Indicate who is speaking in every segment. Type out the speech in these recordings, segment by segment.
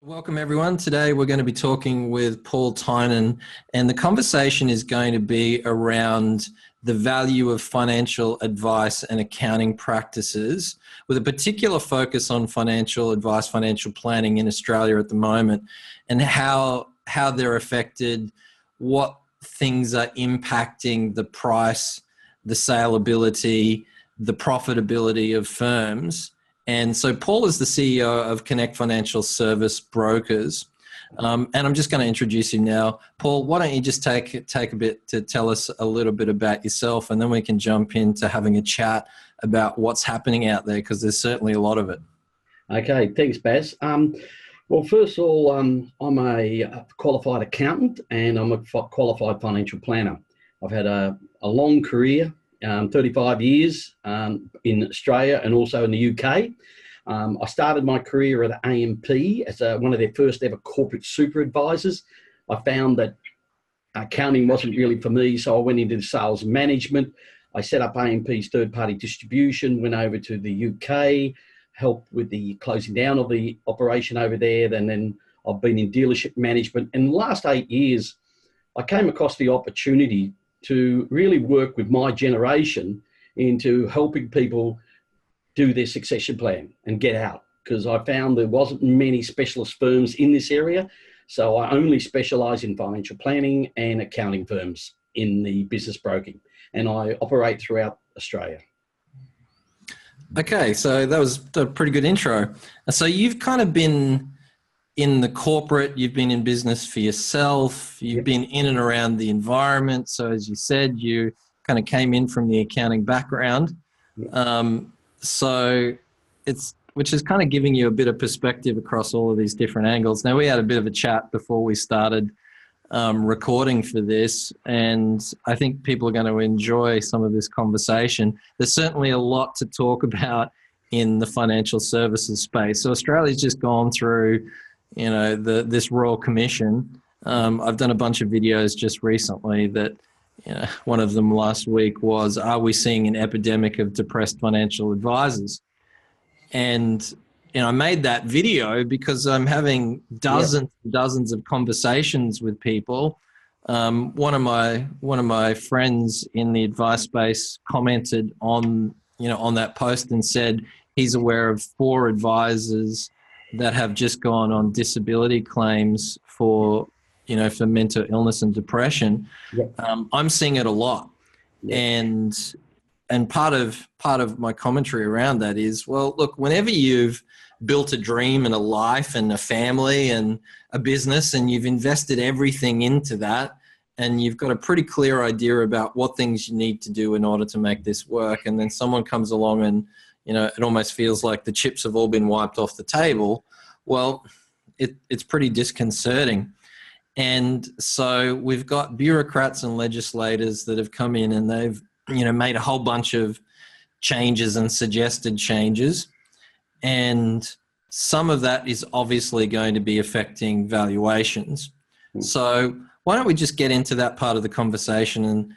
Speaker 1: Welcome everyone. Today we're going to be talking with Paul Tynan, and the conversation is going to be around the value of financial advice and accounting practices, with a particular focus on financial advice, financial planning in Australia at the moment, and how they're affected, what things are impacting the price, the saleability, the profitability of firms. And so Paul is the CEO of Connect Financial Service Brokers. And I'm just going to introduce you now. Paul, why don't you just take a bit to tell us a little bit about yourself, and then we can jump into having a chat about what's happening out there, because there's certainly a lot of it.
Speaker 2: Okay, thanks, Baz. Well, first of all, I'm a qualified accountant and I'm a qualified financial planner. I've had a long career, 35 years in Australia and also in the UK. I started my career at AMP as one of their first ever corporate super advisors. I found that accounting wasn't really for me, so I went into sales management. I set up AMP's third-party distribution, went over to the UK, helped with the closing down of the operation over there, and then I've been in dealership management. In the last 8 years, I came across the opportunity to really work with my generation into helping people do their succession plan and get out, because I found there wasn't many specialist firms in this area. So I only specialize in financial planning and accounting firms in the business broking, and I operate throughout Australia.
Speaker 1: Okay, so that was a pretty good intro. So you've kind of been in the corporate, you've been in business for yourself, you've been in and around the environment. So as you said, you kind of came in from the accounting background. So which is kind of giving you a bit of perspective across all of these different angles. Now, we had a bit of a chat before we started recording for this, and I think people are going to enjoy some of this conversation. There's certainly a lot to talk about in the financial services space. So Australia's just gone through this Royal Commission. I've done a bunch of videos just recently that, one of them last week was, are we seeing an epidemic of depressed financial advisors? And, I made that video because I'm having dozens and dozens of conversations with people. One of my friends in the advice space commented on that post and said he's aware of 4 advisors that have just gone on disability claims for mental illness and depression. I'm seeing it a lot. And part of my commentary around that is, well, look, whenever you've built a dream and a life and a family and a business, and you've invested everything into that, and you've got a pretty clear idea about what things you need to do in order to make this work, and then someone comes along and it almost feels like the chips have all been wiped off the table. Well, it's pretty disconcerting. And so we've got bureaucrats and legislators that have come in and they've, made a whole bunch of changes and suggested changes. And some of that is obviously going to be affecting valuations. So why don't we just get into that part of the conversation and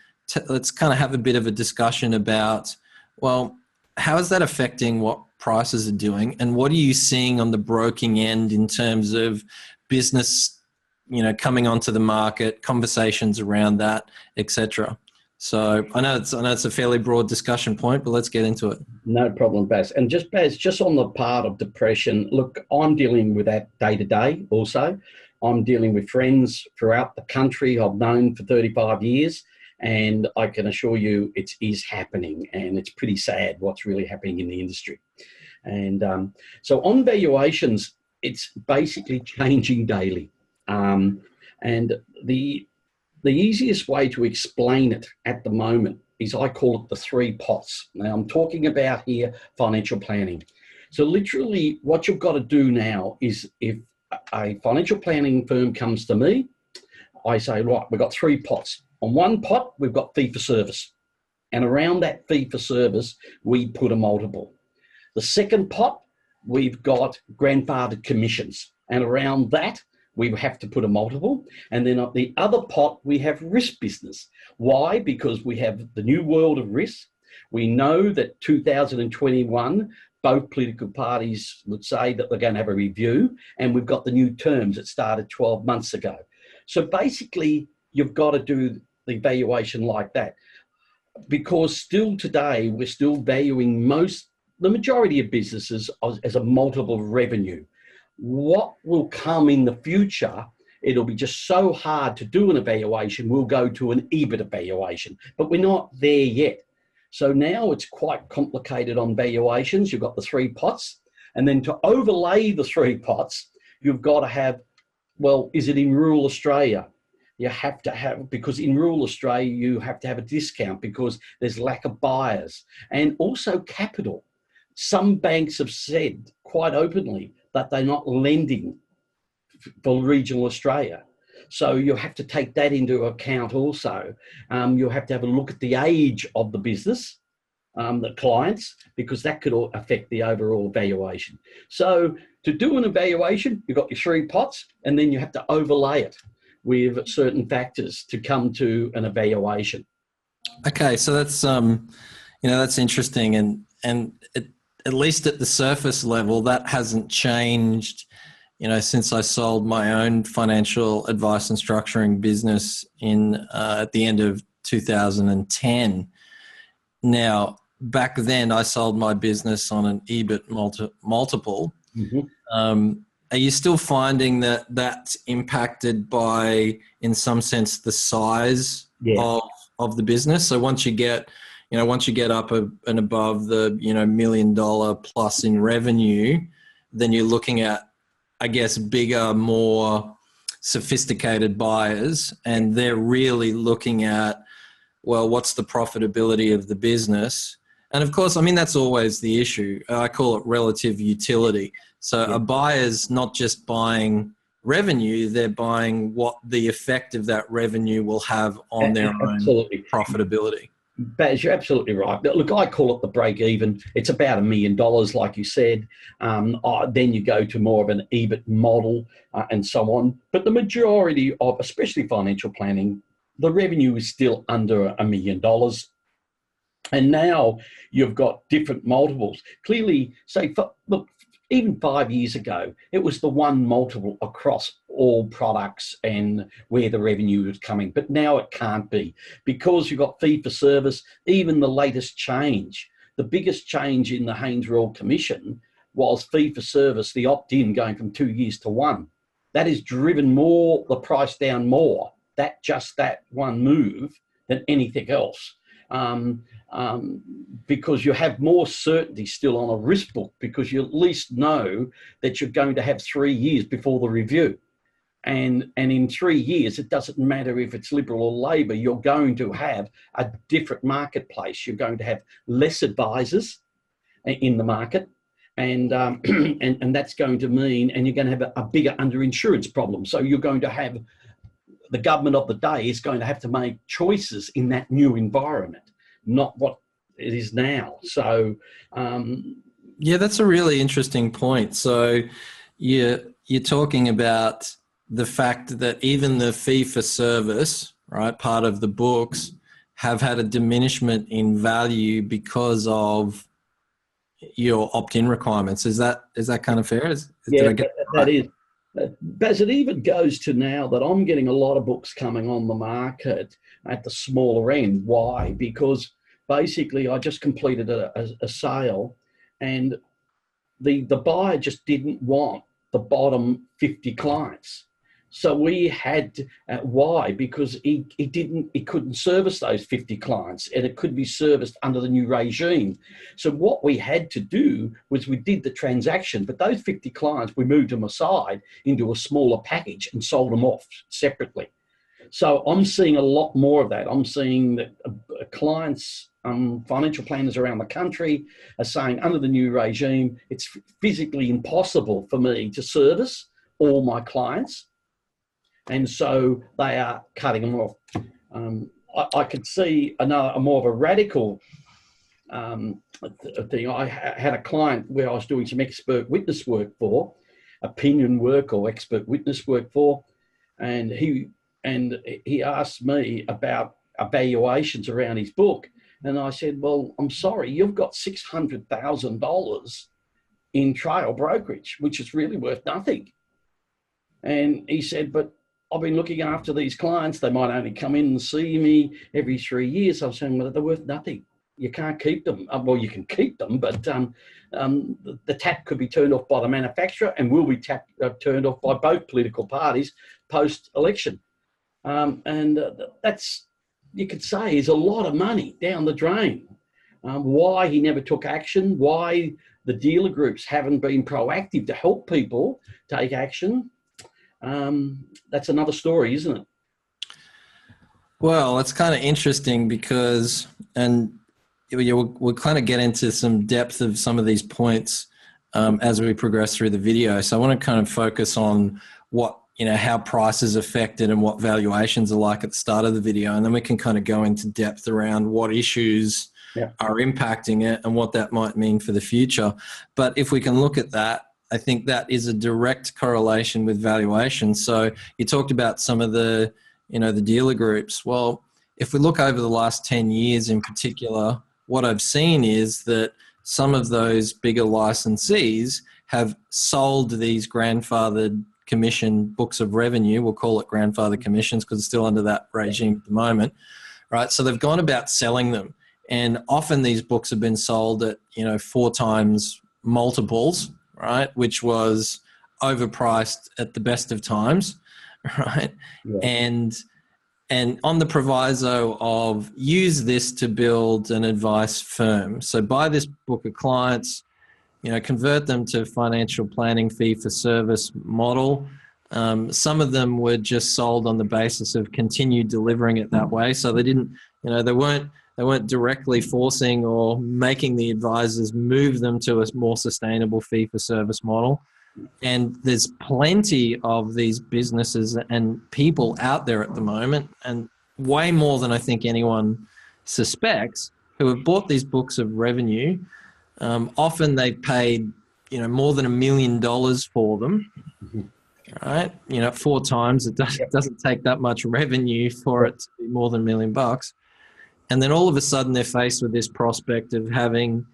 Speaker 1: let's kind of have a bit of a discussion about, well, how is that affecting what prices are doing, and what are you seeing on the broking end in terms of business, coming onto the market, conversations around that, etc. So I know it's a fairly broad discussion point, but let's get into it.
Speaker 2: No problem, Baz. And Baz, just on the part of depression, look, I'm dealing with that day to day also. I'm dealing with friends throughout the country I've known for 35 years. And I can assure you it is happening, and it's pretty sad what's really happening in the industry. And so on valuations, it's basically changing daily. And the easiest way to explain it at the moment is I call it the 3 pots. Now I'm talking about here financial planning. So literally what you've got to do now is, if a financial planning firm comes to me, I say, right, we've got 3 pots. On one pot, we've got fee for service. And around that fee for service, we put a multiple. The second pot, we've got grandfathered commissions. And around that, we have to put a multiple. And then at the other pot, we have risk business. Why? Because we have the new world of risk. We know that 2021 both political parties would say that they're going to have a review, and we've got the new terms that started 12 months ago. So basically, you've got to do the valuation like that, because still today, we're still valuing the majority of businesses as a multiple of revenue. What will come in the future, it'll be just so hard to do an evaluation, we'll go to an EBIT evaluation, but we're not there yet. So now it's quite complicated on valuations. You've got the three pots, and then to overlay the three pots, you've got to have, well, is it in rural Australia? You have to have, because in rural Australia, you have to have a discount because there's lack of buyers, and also capital. Some banks have said quite openly that they're not lending for regional Australia. So you have to take that into account also. You'll have to have a look at the age of the business, the clients, because that could affect the overall valuation. So to do an evaluation, you've got your three pots, and then you have to overlay it with certain factors to come to an evaluation.
Speaker 1: Okay, so that's that's interesting, and at least at the surface level, that hasn't changed. Since I sold my own financial advice and structuring business at the end of 2010. Now, back then, I sold my business on an EBIT multiple.
Speaker 2: Mm-hmm.
Speaker 1: Are you still finding that that's impacted by, in some sense, the size of the business? So once you get up and above the $1 million plus in revenue, then you're looking at, I guess, bigger, more sophisticated buyers, and they're really looking at, well, what's the profitability of the business? And of course, that's always the issue. I call it relative utility. So a buyer's not just buying revenue, they're buying what the effect of that revenue will have on their own profitability.
Speaker 2: Baz, you're absolutely right. Look, I call it the break even. It's about $1 million, like you said. Then you go to more of an EBIT model and so on. But the majority of, especially financial planning, the revenue is still under $1 million. And now you've got different multiples. Clearly, look, even 5 years ago, it was the one multiple across all products and where the revenue was coming. But now it can't be, because you've got fee for service. Even the latest change, the biggest change in the Haynes Royal Commission was fee for service, the opt-in going from 2 years to 1. That has driven the price down more, that one move, than anything else. Because you have more certainty still on a risk book, because you at least know that you're going to have 3 years before the review. And in 3 years, it doesn't matter if it's Liberal or Labor, you're going to have a different marketplace. You're going to have less advisors in the market. And that's going to mean, and you're going to have a bigger underinsurance problem. So you're going to have, the government of the day is going to have to make choices in that new environment, not what it is now. So,
Speaker 1: that's a really interesting point. So you're talking about the fact that even the fee for service, right, part of the books, have had a diminishment in value because of your opt-in requirements. Is that kind of fair?
Speaker 2: That is. Baz, it even goes to now that I'm getting a lot of books coming on the market at the smaller end. Why? Because basically I just completed a sale, and the buyer just didn't want the bottom 50 clients. So we had to, why? Because he couldn't service those 50 clients, and it could be serviced under the new regime. So what we had to do was we did the transaction, but those 50 clients, we moved them aside into a smaller package and sold them off separately. So I'm seeing a lot more of that. I'm seeing that clients, financial planners around the country are saying, under the new regime, it's physically impossible for me to service all my clients. And so they are cutting them off. I could see a more of a radical thing. I had a client where I was doing some expert witness work for, opinion work or expert witness work for, and he asked me about evaluations around his book. And I said, well, I'm sorry, you've got $600,000 in trail brokerage, which is really worth nothing. And he said, but I've been looking after these clients. They might only come in and see me every 3 years. I was saying, well, they're worth nothing. You can't keep them. Well, you can keep them, but the tap could be turned off by the manufacturer and will be turned off by both political parties post-election. That's, you could say, is a lot of money down the drain. Why he never took action, why the dealer groups haven't been proactive to help people take action, that's another story, isn't it?
Speaker 1: Well, it's kind of interesting because, and we'll kind of get into some depth of some of these points as we progress through the video. So I want to kind of focus on what, how price is affected and what valuations are like at the start of the video. And then we can kind of go into depth around what issues are impacting it and what that might mean for the future. But if we can look at that, I think that is a direct correlation with valuation. So you talked about some of the, the dealer groups. Well, if we look over the last 10 years in particular, what I've seen is that some of those bigger licensees have sold these grandfathered commission books of revenue. We'll call it grandfather commissions because it's still under that regime at the moment, right? So they've gone about selling them. And often these books have been sold at, 4 times multiples, right? Which was overpriced at the best of times, right? Yeah. And on the proviso of use this to build an advice firm. So buy this book of clients, convert them to financial planning fee for service model. Some of them were just sold on the basis of continued delivering it that way. So they didn't, they weren't directly forcing or making the advisors move them to a more sustainable fee for service model. And there's plenty of these businesses and people out there at the moment, and way more than I think anyone suspects, who have bought these books of revenue. Often they paid, more than $1 million for them, right? 4 times. It doesn't take that much revenue for it to be more than $1 million. And then all of a sudden they're faced with this prospect of having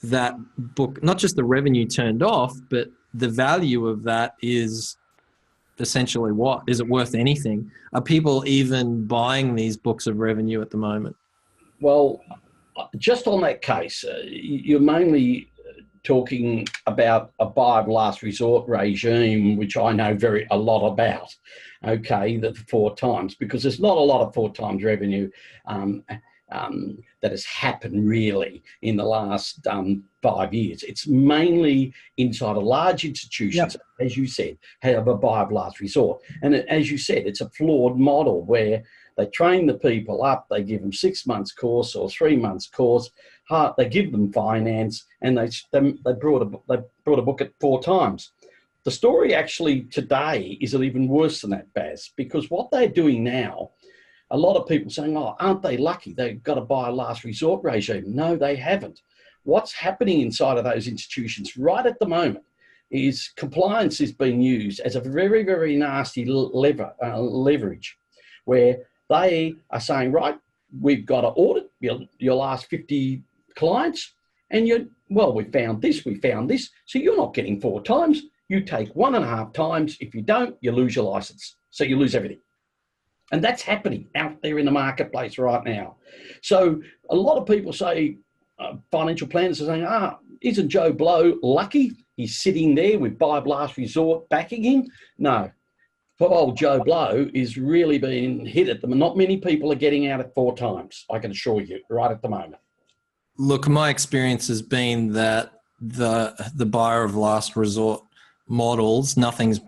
Speaker 1: that book, not just the revenue turned off, but the value of that is essentially what? Is it worth anything? Are people even buying these books of revenue at the moment?
Speaker 2: Well, just on that case, you're mainly talking about a buy of last resort regime, which I know a lot about, okay, the 4 times, because there's not a lot of 4 times revenue that has happened really in the last 5 years. It's mainly inside of large institutions, as you said, have a buy of last resort. And as you said, it's a flawed model where they train the people up, they give them 6 months course or 3 months course, they give them finance, and they brought a book at 4 times. The story actually today is even worse than that, Baz, because what they're doing now, a lot of people saying, oh, aren't they lucky? They've got to buy a last resort regime. No, they haven't. What's happening inside of those institutions right at the moment is compliance is being used as a very, very nasty leverage, where they are saying, right, we've got to audit your last 50 clients, and we found this, so you're not getting 4 times. You take 1.5 times. If you don't, you lose your license. So you lose everything. And that's happening out there in the marketplace right now. So a lot of people say, financial planners are saying, isn't Joe Blow lucky? He's sitting there with buy of last resort backing him. No, poor old Joe Blow is really being hit at them. Not many people are getting out at 4 times, I can assure you, right at the moment.
Speaker 1: Look, my experience has been that the buyer of last resort models, nothing's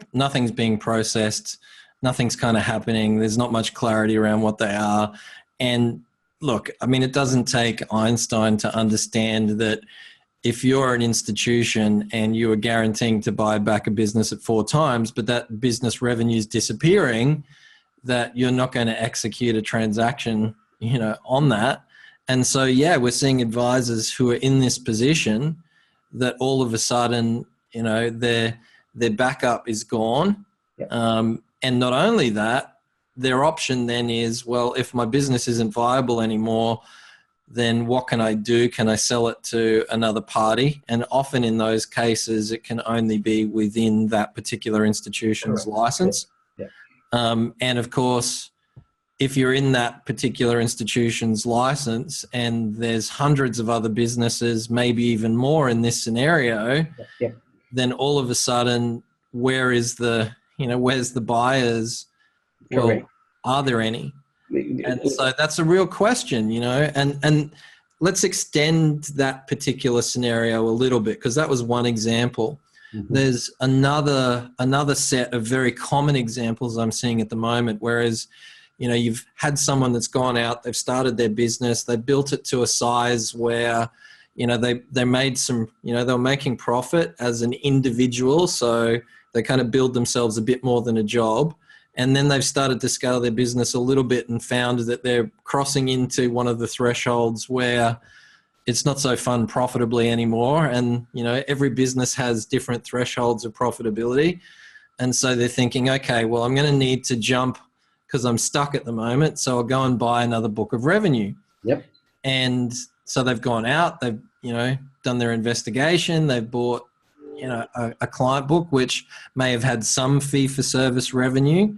Speaker 1: being processed. Nothing's kind of happening. There's not much clarity around what they are. And look, I mean, it doesn't take Einstein to understand that if you're an institution and you are guaranteeing to buy back a business at 4 times, but that business revenue is disappearing, that you're not going to execute a transaction, on that. And so, we're seeing advisors who are in this position that all of a sudden, their backup is gone. And not only that, their option then is, well, if my business isn't viable anymore, then what can I do? Can I sell it to another party? And often in those cases, it can only be within that particular institution's license.
Speaker 2: Yeah.
Speaker 1: And of course, if you're in that particular institution's license and there's hundreds of other businesses, maybe even more in this scenario, then all of a sudden, where's the buyers?
Speaker 2: Correct.
Speaker 1: Well, are there any? And so that's a real question, and let's extend that particular scenario a little bit, because that was one example. Mm-hmm. There's another set of very common examples I'm seeing at the moment, whereas you've had someone that's gone out, they've started their business, they built it to a size where, they made some, they were making profit as an individual. So they kind of build themselves a bit more than a job. And then they've started to scale their business a little bit and found that they're crossing into one of the thresholds where it's not so fun profitably anymore. And, every business has different thresholds of profitability. And so they're thinking, okay, well, I'm going to need to jump because I'm stuck at the moment. So I'll go and buy another book of revenue.
Speaker 2: Yep.
Speaker 1: And so they've gone out, they've, done their investigation. They've bought, a client book, which may have had some fee for service revenue,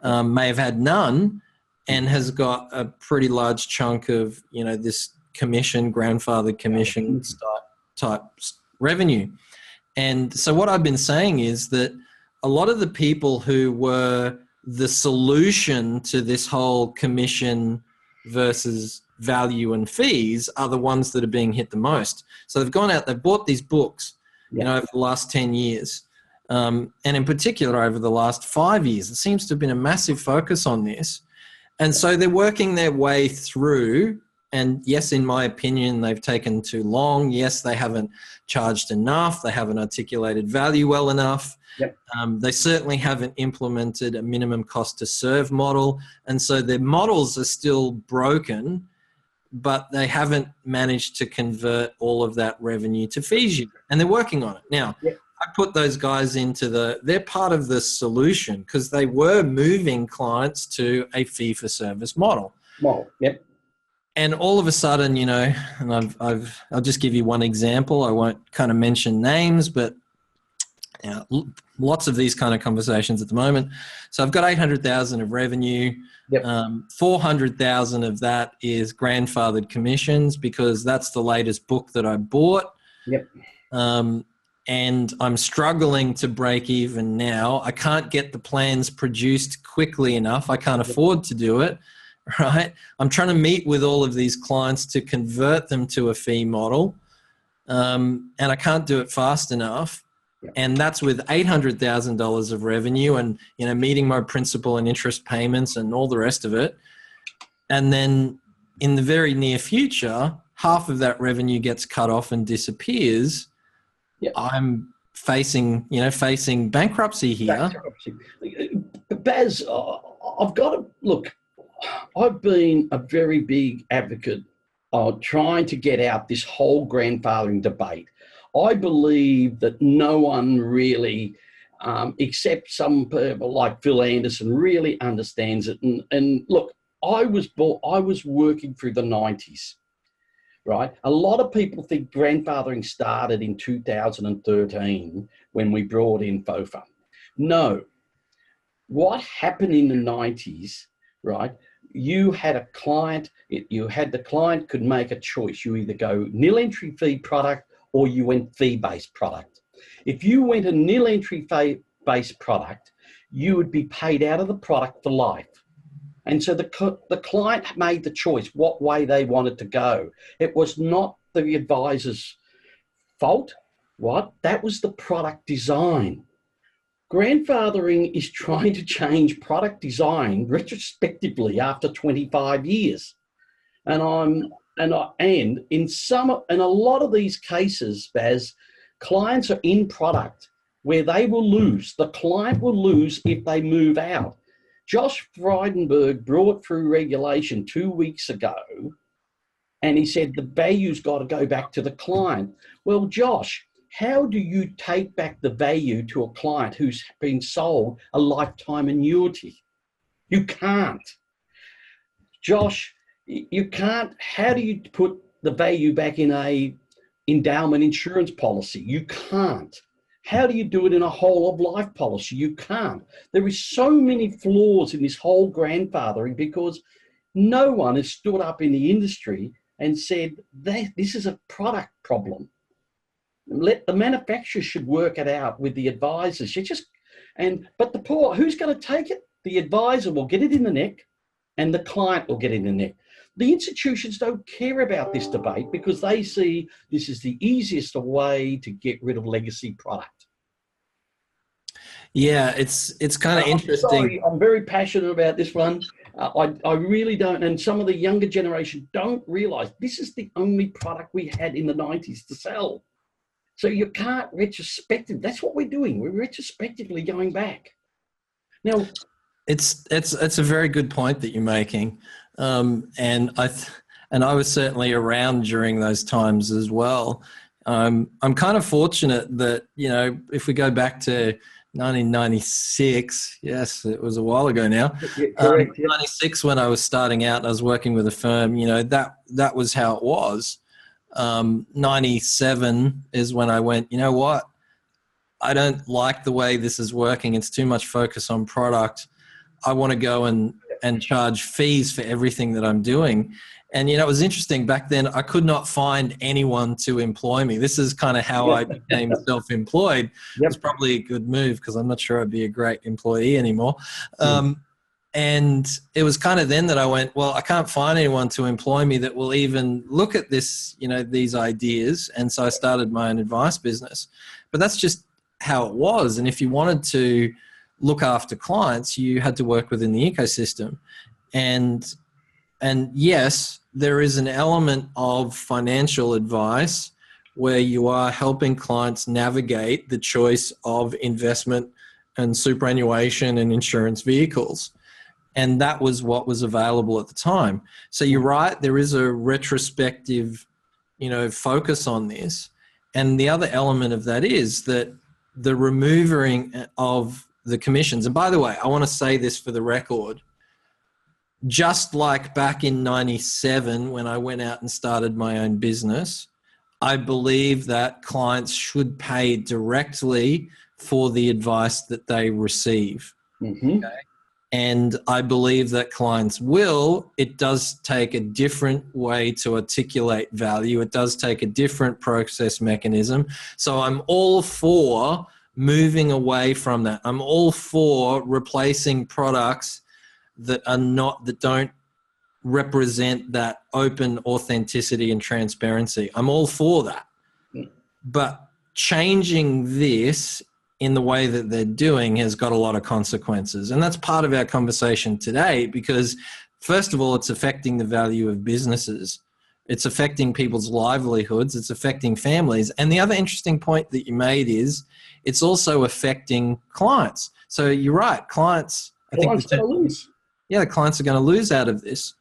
Speaker 1: may have had none, and has got a pretty large chunk of, this commission, grandfathered commission type revenue. And so what I've been saying is that a lot of the people who were the solution to this whole commission versus value and fees are the ones that are being hit the most. So they've gone out, they've bought these books, over the last 10 years. And in particular, over the last 5 years, it seems to have been a massive focus on this. And so they're working their way through. And yes, in my opinion, they've taken too long. Yes, they haven't charged enough. They haven't articulated value well enough.
Speaker 2: Yep.
Speaker 1: They certainly haven't implemented a minimum cost to serve model. And so their models are still broken, but they haven't managed to convert all of that revenue to fees yet. And they're working on it. Now, I put those guys into they're part of the solution because they were moving clients to a fee for service model.
Speaker 2: Yep.
Speaker 1: And all of a sudden, and I'll just give you one example. I won't kind of mention names, but lots of these kind of conversations at the moment. So I've got 800,000 of revenue.
Speaker 2: Yep.
Speaker 1: 400,000 of that is grandfathered commissions because that's the latest book that I bought.
Speaker 2: Yep.
Speaker 1: And I'm struggling to break even now. I can't get the plans produced quickly enough. I can't afford to do it, right? I'm trying to meet with all of these clients to convert them to a fee model. And I can't do it fast enough. And that's with $800,000 of revenue and, meeting my principal and interest payments and all the rest of it. And then in the very near future, half of that revenue gets cut off and disappears. Yep. I'm facing bankruptcy here.
Speaker 2: Baz, I've got to look, I've been a very big advocate of trying to get out this whole grandfathering debate. I believe that no one really, except some people like Phil Anderson, really understands it. And look, I was working through the 90s, right? A lot of people think grandfathering started in 2013 when we brought in FOFA. No. What happened in the 90s, right? You had a client, the client could make a choice. You either go nil entry fee product or you went fee-based product. If you went a nil entry fee-based product, you would be paid out of the product for life. And so the client made the choice what way they wanted to go. It was not the advisor's fault. That was the product design. Grandfathering is trying to change product design retrospectively after 25 years. And a lot of these cases, Baz, clients are in product where they will lose. The client will lose if they move out. Josh Frydenberg brought through regulation 2 weeks ago, and he said the value's got to go back to the client. Well, Josh, how do you take back the value to a client who's been sold a lifetime annuity? You can't. Josh, You can't, how do you put the value back in a endowment insurance policy? You can't. How do you do it in a whole of life policy? You can't. There is so many flaws in this whole grandfathering because no one has stood up in the industry and said that this is a product problem. Let the manufacturers should work it out with the advisors. But the poor, who's going to take it? The advisor will get it in the neck and the client will get it in the neck. The institutions don't care about this debate because they see this is the easiest way to get rid of legacy product.
Speaker 1: Yeah, it's kind of interesting.
Speaker 2: Sorry, I'm very passionate about this one. I really don't, and some of the younger generation don't realise this is the only product we had in the 90s to sell. So you can't retrospective. That's what we're doing. We're retrospectively going back. Now,
Speaker 1: it's a very good point that you're making, and I was certainly around during those times as well. I'm kind of fortunate that, you know, if we go back to 1996, yes, it was a while ago now.
Speaker 2: Yeah, correct.
Speaker 1: 96, when I was starting out, I was working with a firm. You know, that was how it was. 97 is when I went, you know what? I don't like the way this is working. It's too much focus on product. I want to go and charge fees for everything that I'm doing. And, you know, it was interesting back then. I could not find anyone to employ me. This is kind of how I became self-employed. It was probably a good move because I'm not sure I'd be a great employee anymore. And it was kind of then that I went, well, I can't find anyone to employ me that will even look at this, you know, these ideas. And so I started my own advice business. But that's just how it was. And if you wanted to look after clients, you had to work within the ecosystem. And yes, there is an element of financial advice where you are helping clients navigate the choice of investment and superannuation and insurance vehicles. And that was what was available at the time. So you're right, there is a retrospective, you know, focus on this. And the other element of that is that the removing of the commissions. And by the way, I want to say this for the record, just like back in 97, when I went out and started my own business, I believe that clients should pay directly for the advice that they receive. Okay? And I believe that clients will. It does take a different way to articulate value. It does take a different process mechanism. So I'm all for moving away from that. I'm all for replacing products that don't represent that open authenticity and transparency. I'm all for that. But changing this in the way that they're doing has got a lot of consequences. And that's part of our conversation today because, first of all, it's affecting the value of businesses. It's affecting people's livelihoods. It's affecting families. And the other interesting point that you made is it's also affecting clients. So you're right, clients are going to lose. Yeah, the clients are going to lose out of this.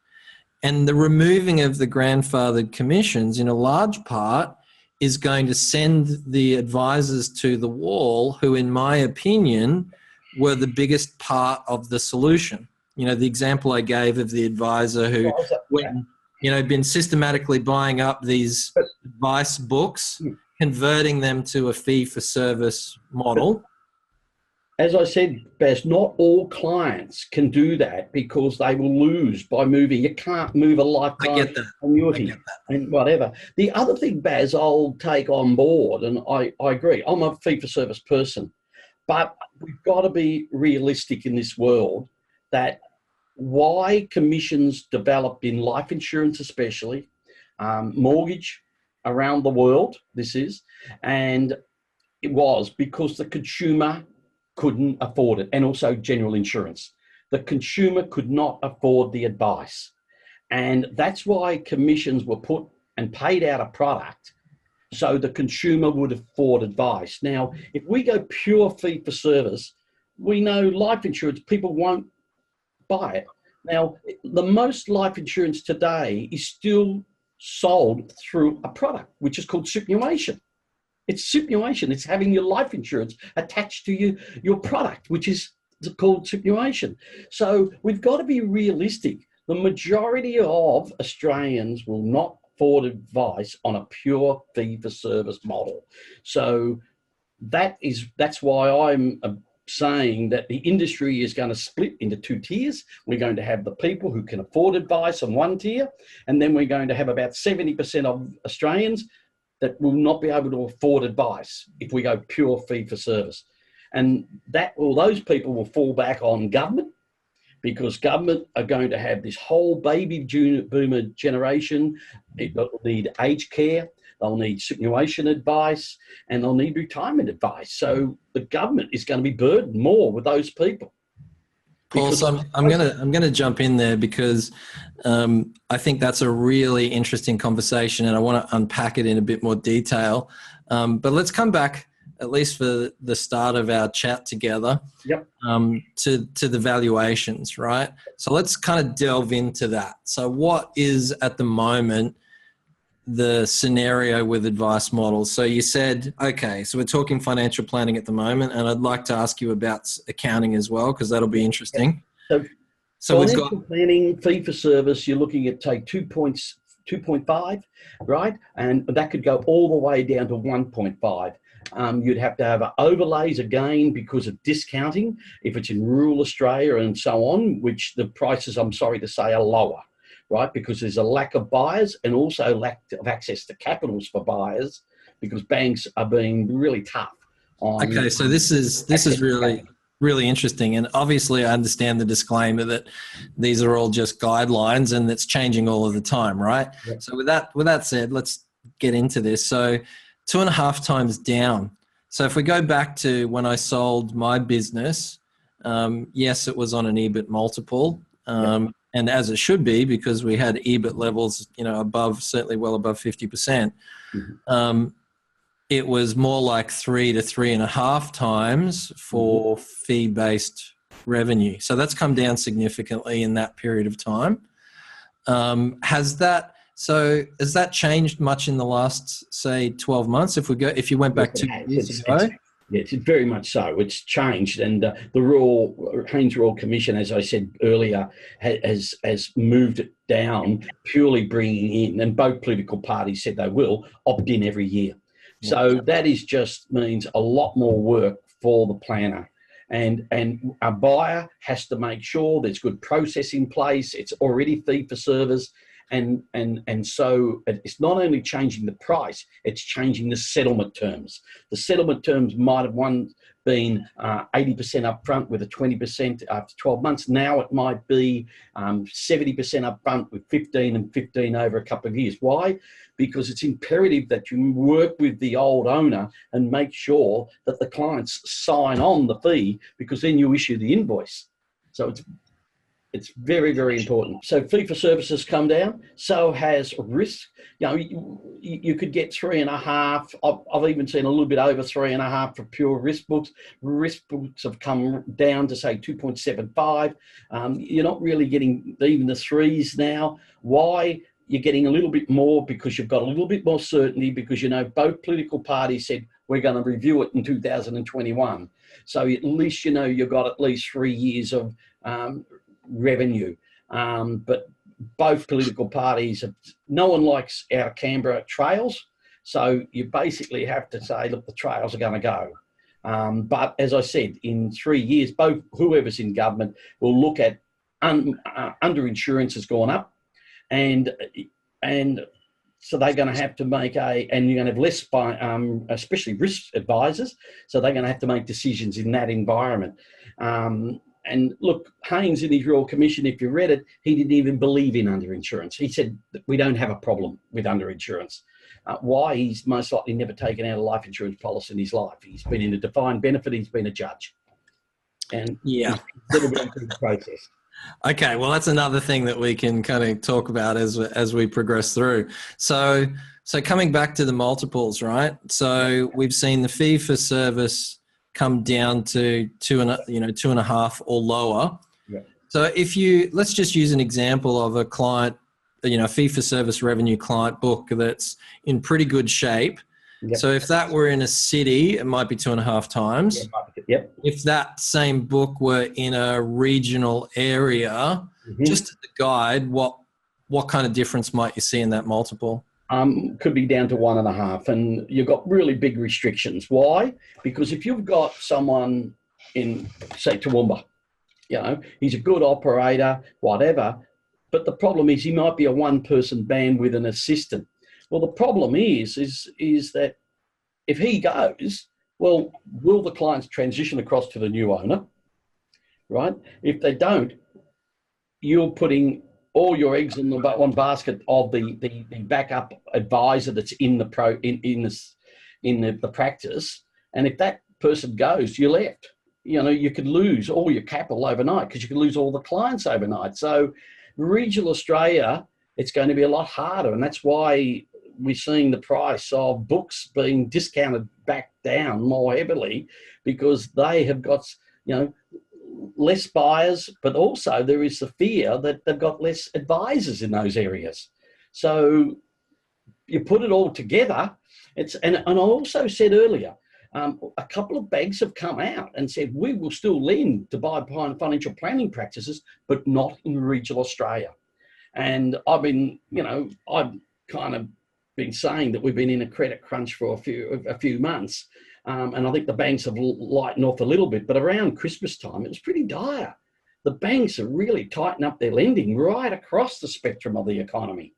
Speaker 1: And the removing of the grandfathered commissions in a large part is going to send the advisors to the wall who, in my opinion, were the biggest part of the solution. You know, the example I gave of the advisor who went, you know, been systematically buying up these advice books, converting them to a fee-for-service model.
Speaker 2: As I said, Baz, not all clients can do that because they will lose by moving. You can't move a lifetime annuity and whatever. The other thing, Baz, I'll take on board, and I agree, I'm a fee-for-service person, but we've got to be realistic in this world that why commissions developed in life insurance especially, mortgage around the world, and it was because the consumer couldn't afford it, and also general insurance. The consumer could not afford the advice. And that's why commissions were put and paid out a product so the consumer would afford advice. Now, if we go pure fee for service, we know life insurance, people won't buy it. Now, the most life insurance today is still sold through a product, which is called superannuation. It's superannuation. It's having your life insurance attached to your product, which is called superannuation. So we've got to be realistic. The majority of Australians will not afford advice on a pure fee-for-service model. So that's why I'm saying that the industry is going to split into two tiers. We're going to have the people who can afford advice on one tier, and then we're going to have about 70% of Australians that will not be able to afford advice if we go pure fee for service. And those people will fall back on government, because government are going to have this whole baby boomer generation. They'll need aged care, they'll need superannuation advice, and they'll need retirement advice. So the government is going to be burdened more with those people.
Speaker 1: Paul, so I'm gonna jump in there because I think that's a really interesting conversation, and I want to unpack it in a bit more detail. But let's come back, at least for the start of our chat together,
Speaker 2: yep.
Speaker 1: To the valuations, right? So let's kind of delve into that. So what is at the moment the scenario with advice models? So you said, okay, so we're talking financial planning at the moment, and I'd like to ask you about accounting as well, because that'll be interesting.
Speaker 2: So financial planning, fee for service, you're looking at, take 2.5, right? And that could go all the way down to 1.5. You'd have to have overlays again because of discounting if it's in rural Australia and so on, which the prices, I'm sorry to say, are lower, right? Because there's a lack of buyers and also lack of access to capitals for buyers, because banks are being really tough on.
Speaker 1: Okay, so this is really interesting, and obviously I understand the disclaimer that these are all just guidelines and it's changing all of the time, right? Yep. So with that said, let's get into this. So 2.5 times down. So if we go back to when I sold my business, yes, it was on an EBIT multiple, and as it should be, because we had EBIT levels, above, certainly well above 50%. Mm-hmm. It was more like 3 to 3.5 times for fee-based revenue. So that's come down significantly in that period of time. Has that changed much in the last, say, 12 months? If you went back 2 years ago?
Speaker 2: Yes, very much so. It's changed, and the Haynes Royal Commission, as I said earlier, has moved it down, purely bringing in, and both political parties said they will opt in every year. So that just means a lot more work for the planner, and a buyer has to make sure there's good process in place. It's already fee for service. And so it's not only changing the price, it's changing the settlement terms. The settlement terms might have once been 80% up front with a 20% after 12 months. Now it might be 70% up front with 15 and 15 over a couple of years. Why? Because it's imperative that you work with the old owner and make sure that the clients sign on the fee, because then you issue the invoice. So it's very, very important. So fee for service has come down. So has risk. You could get 3.5. I've even seen a little bit over 3.5 for pure risk books. Risk books have come down to, say, 2.75. You're not really getting even the 3s now. Why? You're getting a little bit more because you've got a little bit more certainty, because both political parties said we're going to review it in 2021. So at least you've got at least 3 years of revenue, but both political parties no one likes our Canberra trails, so you basically have to say, look, the trails are going to go, but as I said, in 3 years, both whoever's in government will look at underinsurance has gone up, and so they're going to have to make and you're going to have less especially risk advisors, so they're going to have to make decisions in that environment. And look, Haynes in his Royal Commission, if you read it, he didn't even believe in underinsurance. He said that we don't have a problem with underinsurance. Why? He's most likely never taken out a life insurance policy in his life. He's been in a defined benefit. He's been a judge. And he's a little bit into the process.
Speaker 1: Okay, well, that's another thing that we can kind of talk about as we progress through. So coming back to the multiples, right? So we've seen the fee for service come down to 2.5 or lower. Yeah. So let's just use an example of a client, fee for service revenue client book that's in pretty good shape.
Speaker 2: Yep.
Speaker 1: So if that were in a city, it might be 2.5 times.
Speaker 2: Yep.
Speaker 1: If that same book were in a regional area, just as a guide, what kind of difference might you see in that multiple?
Speaker 2: Could be down to 1.5, and you've got really big restrictions. Why? Because if you've got someone in, say, Toowoomba, he's a good operator, whatever, but the problem is he might be a one-person band with an assistant. Well, the problem is that if he goes, well, will the clients transition across to the new owner, right? If they don't, you're putting all your eggs in the one basket of the backup advisor that's in the practice, and if that person goes, you're left. You could lose all your capital overnight because you could lose all the clients overnight. So, regional Australia, it's going to be a lot harder, and that's why we're seeing the price of books being discounted back down more heavily, because they have got, less buyers, but also there is the fear that they've got less advisors in those areas. So you put it all together, and I also said earlier, a couple of banks have come out and said, we will still lend to buy financial planning practices, but not in regional Australia. And I've kind of been saying that we've been in a credit crunch for a few months. And I think the banks have lightened off a little bit, but around Christmas time, it was pretty dire. The banks have really tightened up their lending right across the spectrum of the economy.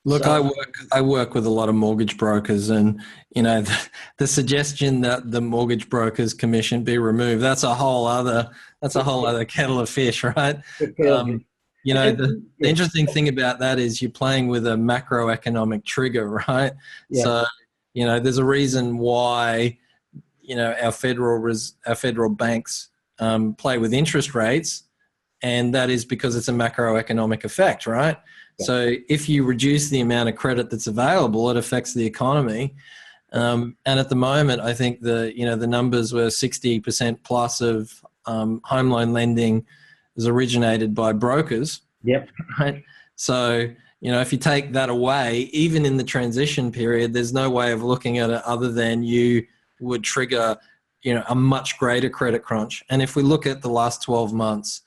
Speaker 1: Look, I work with a lot of mortgage brokers, and the suggestion that the mortgage brokers commission be removed, that's a whole other kettle of fish, right? The interesting thing about that is you're playing with a macroeconomic trigger, right? Yeah. So, there's a reason why, our federal banks play with interest rates, and that is because it's a macroeconomic effect, right? Yeah. So if you reduce the amount of credit that's available, it affects the economy. And at the moment, I think the numbers were 60% plus of home loan lending is originated by brokers.
Speaker 2: Yep.
Speaker 1: Right. So, if you take that away, even in the transition period, there's no way of looking at it other than you would trigger, a much greater credit crunch. And if we look at the last 12 months,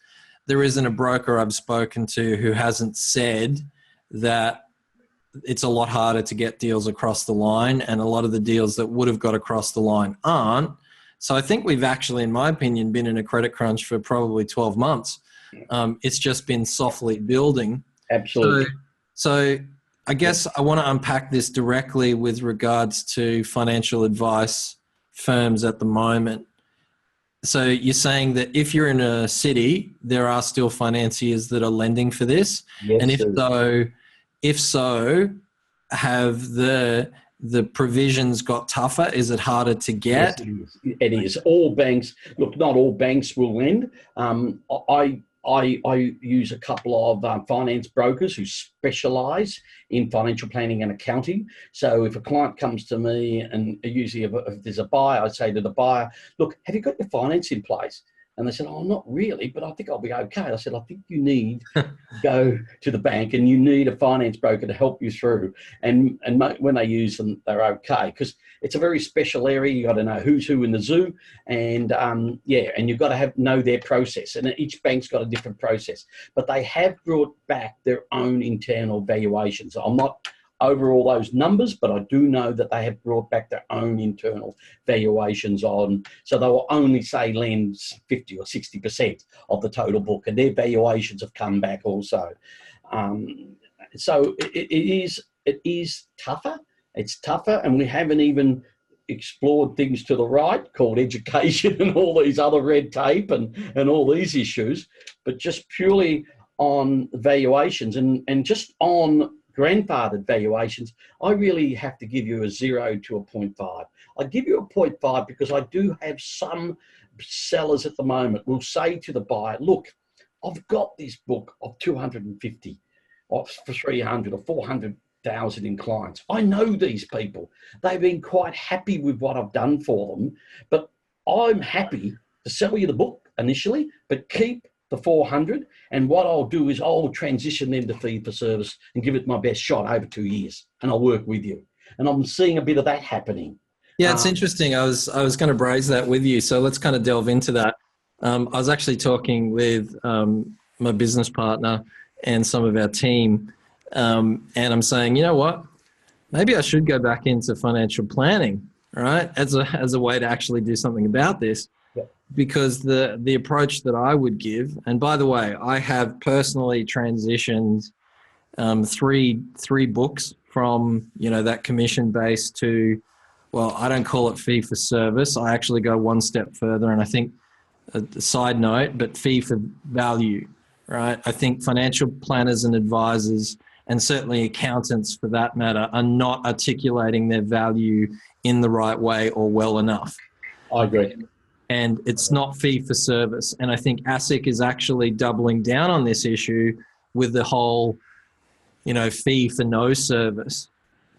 Speaker 1: there isn't a broker I've spoken to who hasn't said that it's a lot harder to get deals across the line, and a lot of the deals that would have got across the line aren't. So I think we've actually, in my opinion, been in a credit crunch for probably 12 months. It's just been softly building.
Speaker 2: Absolutely.
Speaker 1: So I guess I want to unpack this directly with regards to financial advice firms at the moment. So you're saying that if you're in a city, there are still financiers that are lending for this?
Speaker 2: Yes,
Speaker 1: and if so, have the provisions got tougher? Is it harder to get?
Speaker 2: Yes, it is. All banks, look, not all banks will lend. I use a couple of finance brokers who specialise in financial planning and accounting. So if a client comes to me, and usually if there's a buyer, I say to the buyer, look, have you got your finance in place? And they said, oh, not really, but I think I'll be okay. I said, I think you need to go to the bank, and you need a finance broker to help you through. And when they use them, they're okay, because it's a very special area. You got to know who's who in the zoo, and and you've got to know their process. And each bank's got a different process, but they have brought back their own internal valuations. I'm not over all those numbers, but I do know that they have brought back their own internal valuations on, so they will only say lends 50 or 60% of the total book, and their valuations have come back also. So it is tougher. It's tougher, and we haven't even explored things to the right called education and all these other red tape and all these issues, but just purely on valuations and just on grandfathered valuations, I really have to give you a 0 to a 0.5. I give you a 0.5 because I do have some sellers at the moment will say to the buyer, look, I've got this book of 250 or for 300 or 400,000 in clients. I know these people. They've been quite happy with what I've done for them, but I'm happy to sell you the book initially, but keep the 400, and what I'll do is I'll transition them to fee for service and give it my best shot over 2 years, and I'll work with you. And I'm seeing a bit of that happening.
Speaker 1: Yeah, it's interesting. I was going to braise that with you, so let's kind of delve into that. I was actually talking with my business partner and some of our team, and I'm saying, you know what? Maybe I should go back into financial planning, right? As a way to actually do something about this,
Speaker 2: Yeah.
Speaker 1: because the approach that I would give, and by the way, I have personally transitioned three books from that commission base to, well, I don't call it fee for service. I actually go one step further, and I think a side note, but fee for value, right? I think financial planners and advisors, and certainly accountants for that matter, are not articulating their value in the right way or well enough.
Speaker 2: I agree.
Speaker 1: And it's not fee for service. And I think ASIC is actually doubling down on this issue with the whole, fee for no service.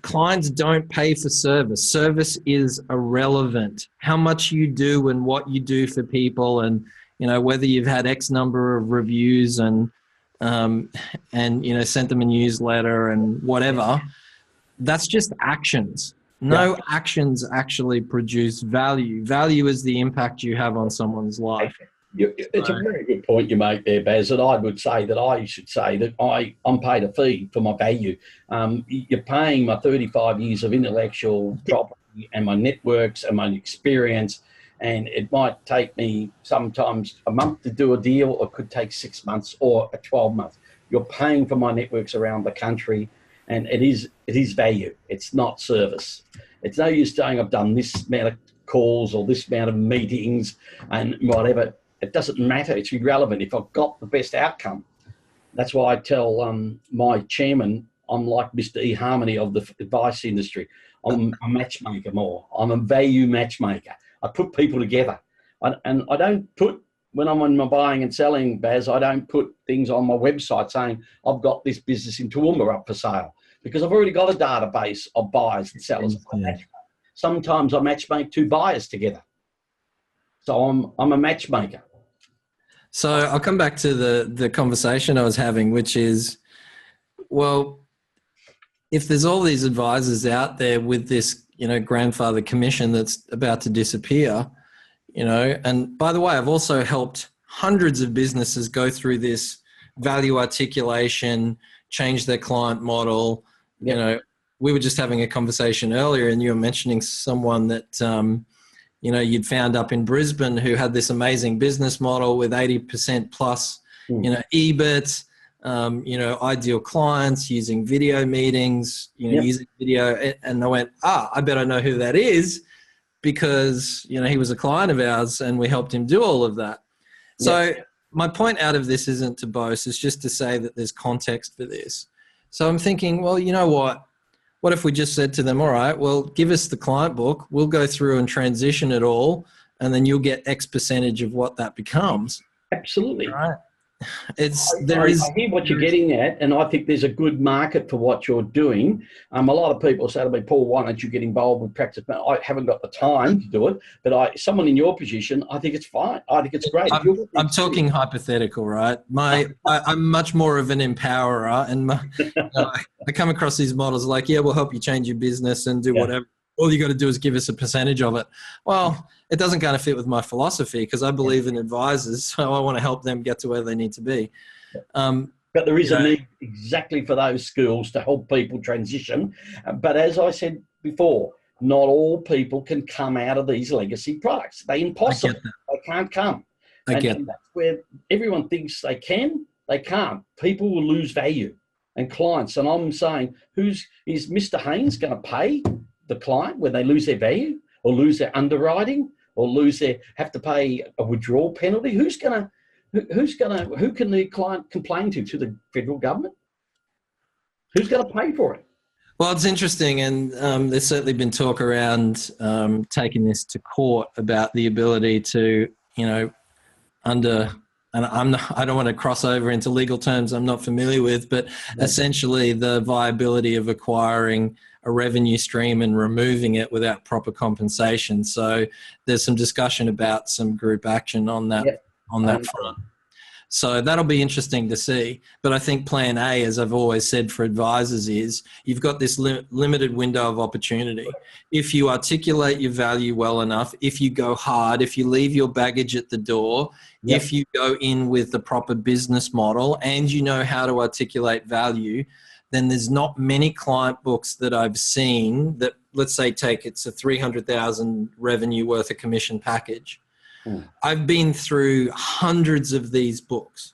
Speaker 1: Clients don't pay for service. Service is irrelevant. How much you do and what you do for people, and whether you've had X number of reviews and sent them a newsletter and whatever, that's just actions. No actions actually produce value. Value is the impact you have on someone's life.
Speaker 2: It's a very good point you make there, Baz, and I should say that I'm paid a fee for my value. You're paying my 35 years of intellectual property and my networks and my experience, and it might take me sometimes a month to do a deal, or it could take 6 months or 12 months. You're paying for my networks around the country, and it is value. It's not service. It's no use saying I've done this amount of calls or this amount of meetings and whatever. It doesn't matter. It's irrelevant if I've got the best outcome. That's why I tell my chairman, I'm like Mr. eHarmony of the advice industry. I'm a matchmaker more. I'm a value matchmaker. I put people together. And I don't put, when I'm on my buying and selling, Baz, I don't put things on my website saying I've got this business in Toowoomba up for sale, because I've already got a database of buyers and sellers. Sometimes I matchmake two buyers together. So I'm a matchmaker.
Speaker 1: So I'll come back to the conversation I was having, which is, well, if there's all these advisors out there with this, grandfather commission that's about to disappear, and by the way, I've also helped hundreds of businesses go through this value articulation, change their client model.
Speaker 2: Yep.
Speaker 1: We were just having a conversation earlier, and you were mentioning someone that, you'd found up in Brisbane who had this amazing business model with 80% plus, EBIT, ideal clients, using video meetings, using video. And I went, I bet I know who that is, because, he was a client of ours and we helped him do all of that. So my point out of this isn't to boast, it's just to say that there's context for this. So I'm thinking, well, you know what? What if we just said to them, all right, well, give us the client book, we'll go through and transition it all, and then you'll get X percentage of what that becomes.
Speaker 2: Absolutely.
Speaker 1: Right. I
Speaker 2: hear what you're getting at, and I think there's a good market for what you're doing. A lot of people say to me, Paul, why don't you get involved with practice? I haven't got the time to do it, but someone in your position, I think it's fine. I think it's great.
Speaker 1: I'm talking hypothetical, right? I'm much more of an empowerer, and I come across these models like, yeah, we'll help you change your business and do whatever. All you got to do is give us a percentage of it. Well, it doesn't kind of fit with my philosophy, because I believe in advisors, so I want to help them get to where they need to be.
Speaker 2: But there is a need exactly for those skills to help people transition. But as I said before, not all people can come out of these legacy products. They're impossible. They can't come. And that's where everyone thinks they can. They can't. People will lose value, and clients. And I'm saying, is Mr. Haynes going to pay the client when they lose their value, or lose their underwriting, or have to pay a withdrawal penalty? Who can the client complain to the federal government? Who's going to pay for it?
Speaker 1: Well, it's interesting, and there's certainly been talk around taking this to court about the ability to, and I don't want to cross over into legal terms I'm not familiar with, but essentially the viability of acquiring a revenue stream and removing it without proper compensation. So there's some discussion about some group action on that front. So that'll be interesting to see. But I think plan A, as I've always said for advisors, is you've got this limited window of opportunity. If you articulate your value well enough, if you go hard, if you leave your baggage at the door,
Speaker 2: Yep.
Speaker 1: if you go in with the proper business model and you know how to articulate value, then there's not many client books that I've seen that, let's say, it's a 300,000 revenue worth of commission package. I've been through hundreds of these books,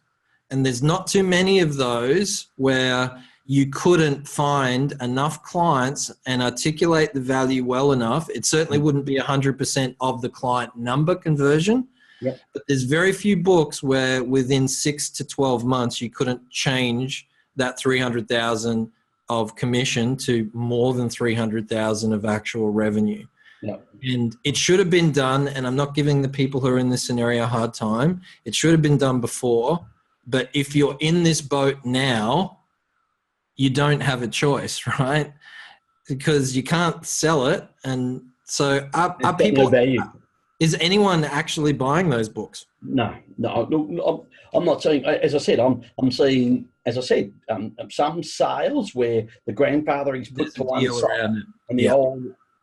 Speaker 1: and there's not too many of those where you couldn't find enough clients and articulate the value well enough. It certainly wouldn't be 100% of the client number conversion.
Speaker 2: Yep.
Speaker 1: But there's very few books where within 6 to 12 months you couldn't change that 300,000 of commission to more than 300,000 of actual revenue.
Speaker 2: Yep.
Speaker 1: And it should have been done, and I'm not giving the people who are in this scenario a hard time. It should have been done before. But if you're in this boat now, you don't have a choice, right? Because you can't sell it. And so are people,
Speaker 2: no value.
Speaker 1: Is anyone actually buying those books?
Speaker 2: No, I'm not saying, as I said, I'm seeing, as I said, some sales where the grandfather is put to one side and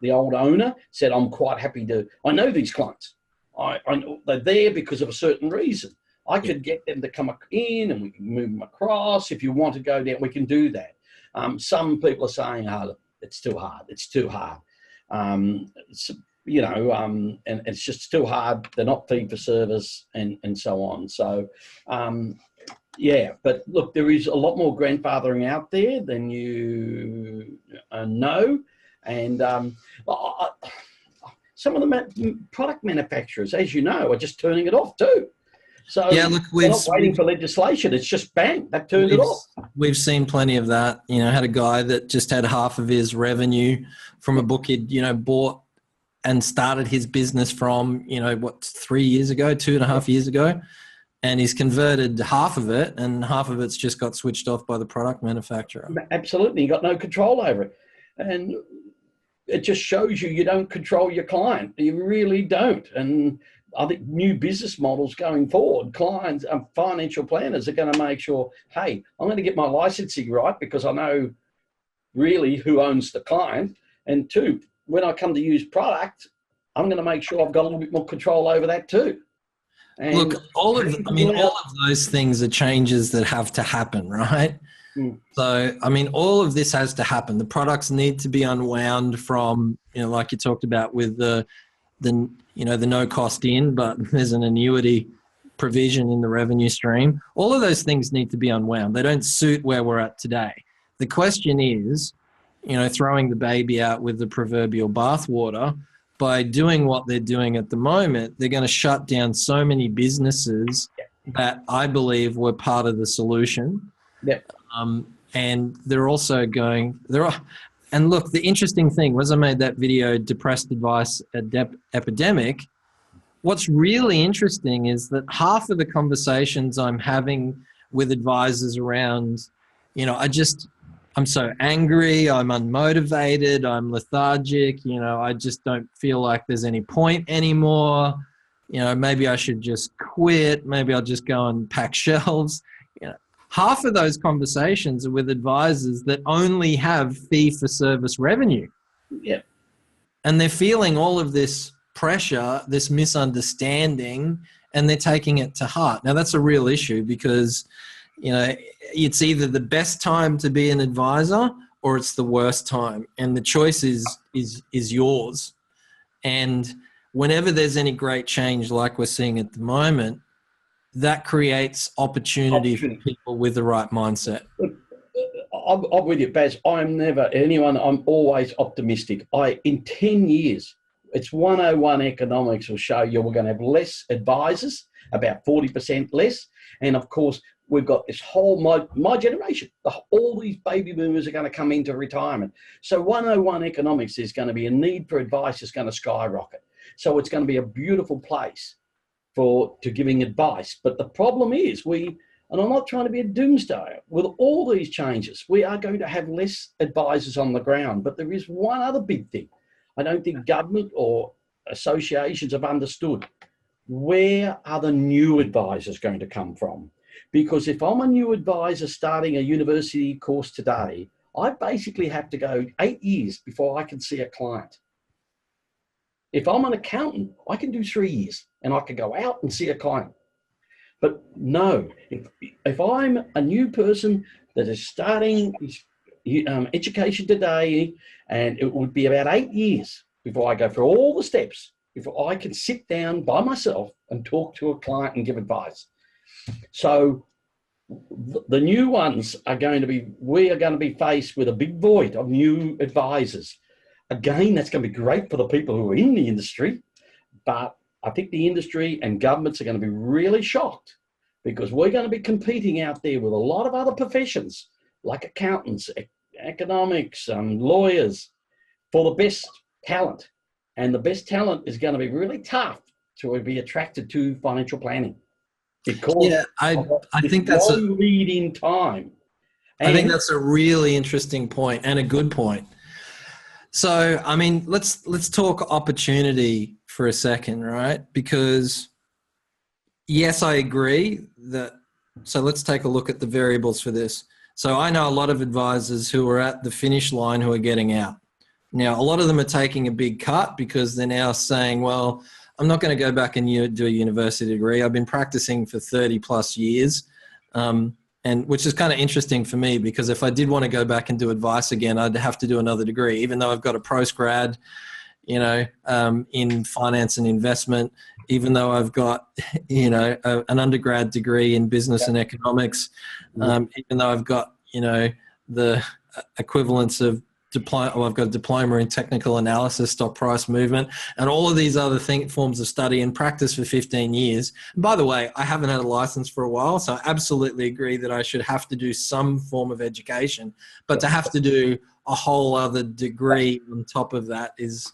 Speaker 2: the old owner said, I'm quite happy I know these clients. I know they're there because of a certain reason. I could get them to come in and we can move them across. If you want to go down, we can do that. Some people are saying, it's too hard. It's too hard. And it's just too hard. They're not fee for service and so on. So, but look, there is a lot more grandfathering out there than you know. And some of the product manufacturers, as you know, are just turning it off too. So
Speaker 1: yeah, look,
Speaker 2: we're not waiting for legislation. It's just bang, they've turned it off.
Speaker 1: We've seen plenty of that. Had a guy that just had half of his revenue from a book he'd, bought and started his business from, 3 years ago, 2.5 years ago. And he's converted half of it, and half of it's just got switched off by the product manufacturer.
Speaker 2: Absolutely. You got no control over it. And it just shows you don't control your client. You really don't. And I think new business models going forward, clients and financial planners are going to make sure, hey, I'm going to get my licensing right because I know really who owns the client. And two, when I come to use product, I'm going to make sure I've got a little bit more control over that too. And
Speaker 1: look, all of those things are changes that have to happen, right? So, all of this has to happen. The products need to be unwound from, like you talked about with the no cost in, but there's an annuity provision in the revenue stream. All of those things need to be unwound. They don't suit where we're at today. The question is, throwing the baby out with the proverbial bathwater. By doing what they're doing at the moment, they're going to shut down so many businesses that I believe were part of the solution.
Speaker 2: Yep.
Speaker 1: And they're also and look, the interesting thing was I made that video, Depressed Advice Epidemic. What's really interesting is that half of the conversations I'm having with advisors around, I'm so angry, I'm unmotivated, I'm lethargic, I just don't feel like there's any point anymore. Maybe I should just quit. Maybe I'll just go and pack shelves. Half of those conversations are with advisors that only have fee-for-service revenue.
Speaker 2: Yeah. And
Speaker 1: they're feeling all of this pressure, this misunderstanding, and they're taking it to heart. Now, that's a real issue because, it's either the best time to be an advisor or it's the worst time. And the choice is yours. And whenever there's any great change like we're seeing at the moment, that creates opportunity for people with the right mindset.
Speaker 2: I'm with you, Baz. I'm always optimistic. In 10 years, it's 101 economics will show you we're going to have less advisors, about 40% less. And of course, we've got this whole, my generation, all these baby boomers are going to come into retirement. So 101 economics is going to be a need for advice is going to skyrocket. So it's going to be a beautiful place to giving advice. But the problem is and I'm not trying to be a doomsdayer, with all these changes, we are going to have less advisors on the ground. But there is one other big thing. I don't think government or associations have understood. Where are the new advisors going to come from? Because if I'm a new advisor starting a university course today, I basically have to go 8 years before I can see a client. If I'm an accountant, I can do 3 years and I can go out and see a client. But no, if I'm a new person that is starting education today, and it would be about 8 years before I go through all the steps, before I can sit down by myself and talk to a client and give advice. So the new ones are going to be, we are going to be faced with a big void of new advisors. Again, that's going to be great for the people who are in the industry, but I think the industry and governments are going to be really shocked, because we're going to be competing out there with a lot of other professions like accountants, economics, lawyers, for the best talent. And the best talent is going to be really tough to be attracted to financial planning, because
Speaker 1: I think that's a
Speaker 2: lead in time.
Speaker 1: I think that's a really interesting point and a good point. So, I mean, let's talk opportunity for a second, right? Because yes, I agree that. So let's take a look at the variables for this. So I know a lot of advisors who are at the finish line who are getting out. Now, a lot of them are taking a big cut because they're now saying, well, I'm not going to go back and do a university degree. I've been practicing for 30 plus years. And which is kind of interesting for me, because if I did want to go back and do advice again, I'd have to do another degree, even though I've got a postgrad, in finance and investment, even though I've got, an undergrad degree in business and economics, even though I've got, the equivalence of I've got a diploma in technical analysis, stock price movement, and all of these other forms of study and practice for 15 years. And by the way, I haven't had a license for a while, so I absolutely agree that I should have to do some form of education, but to have to do a whole other degree on top of that is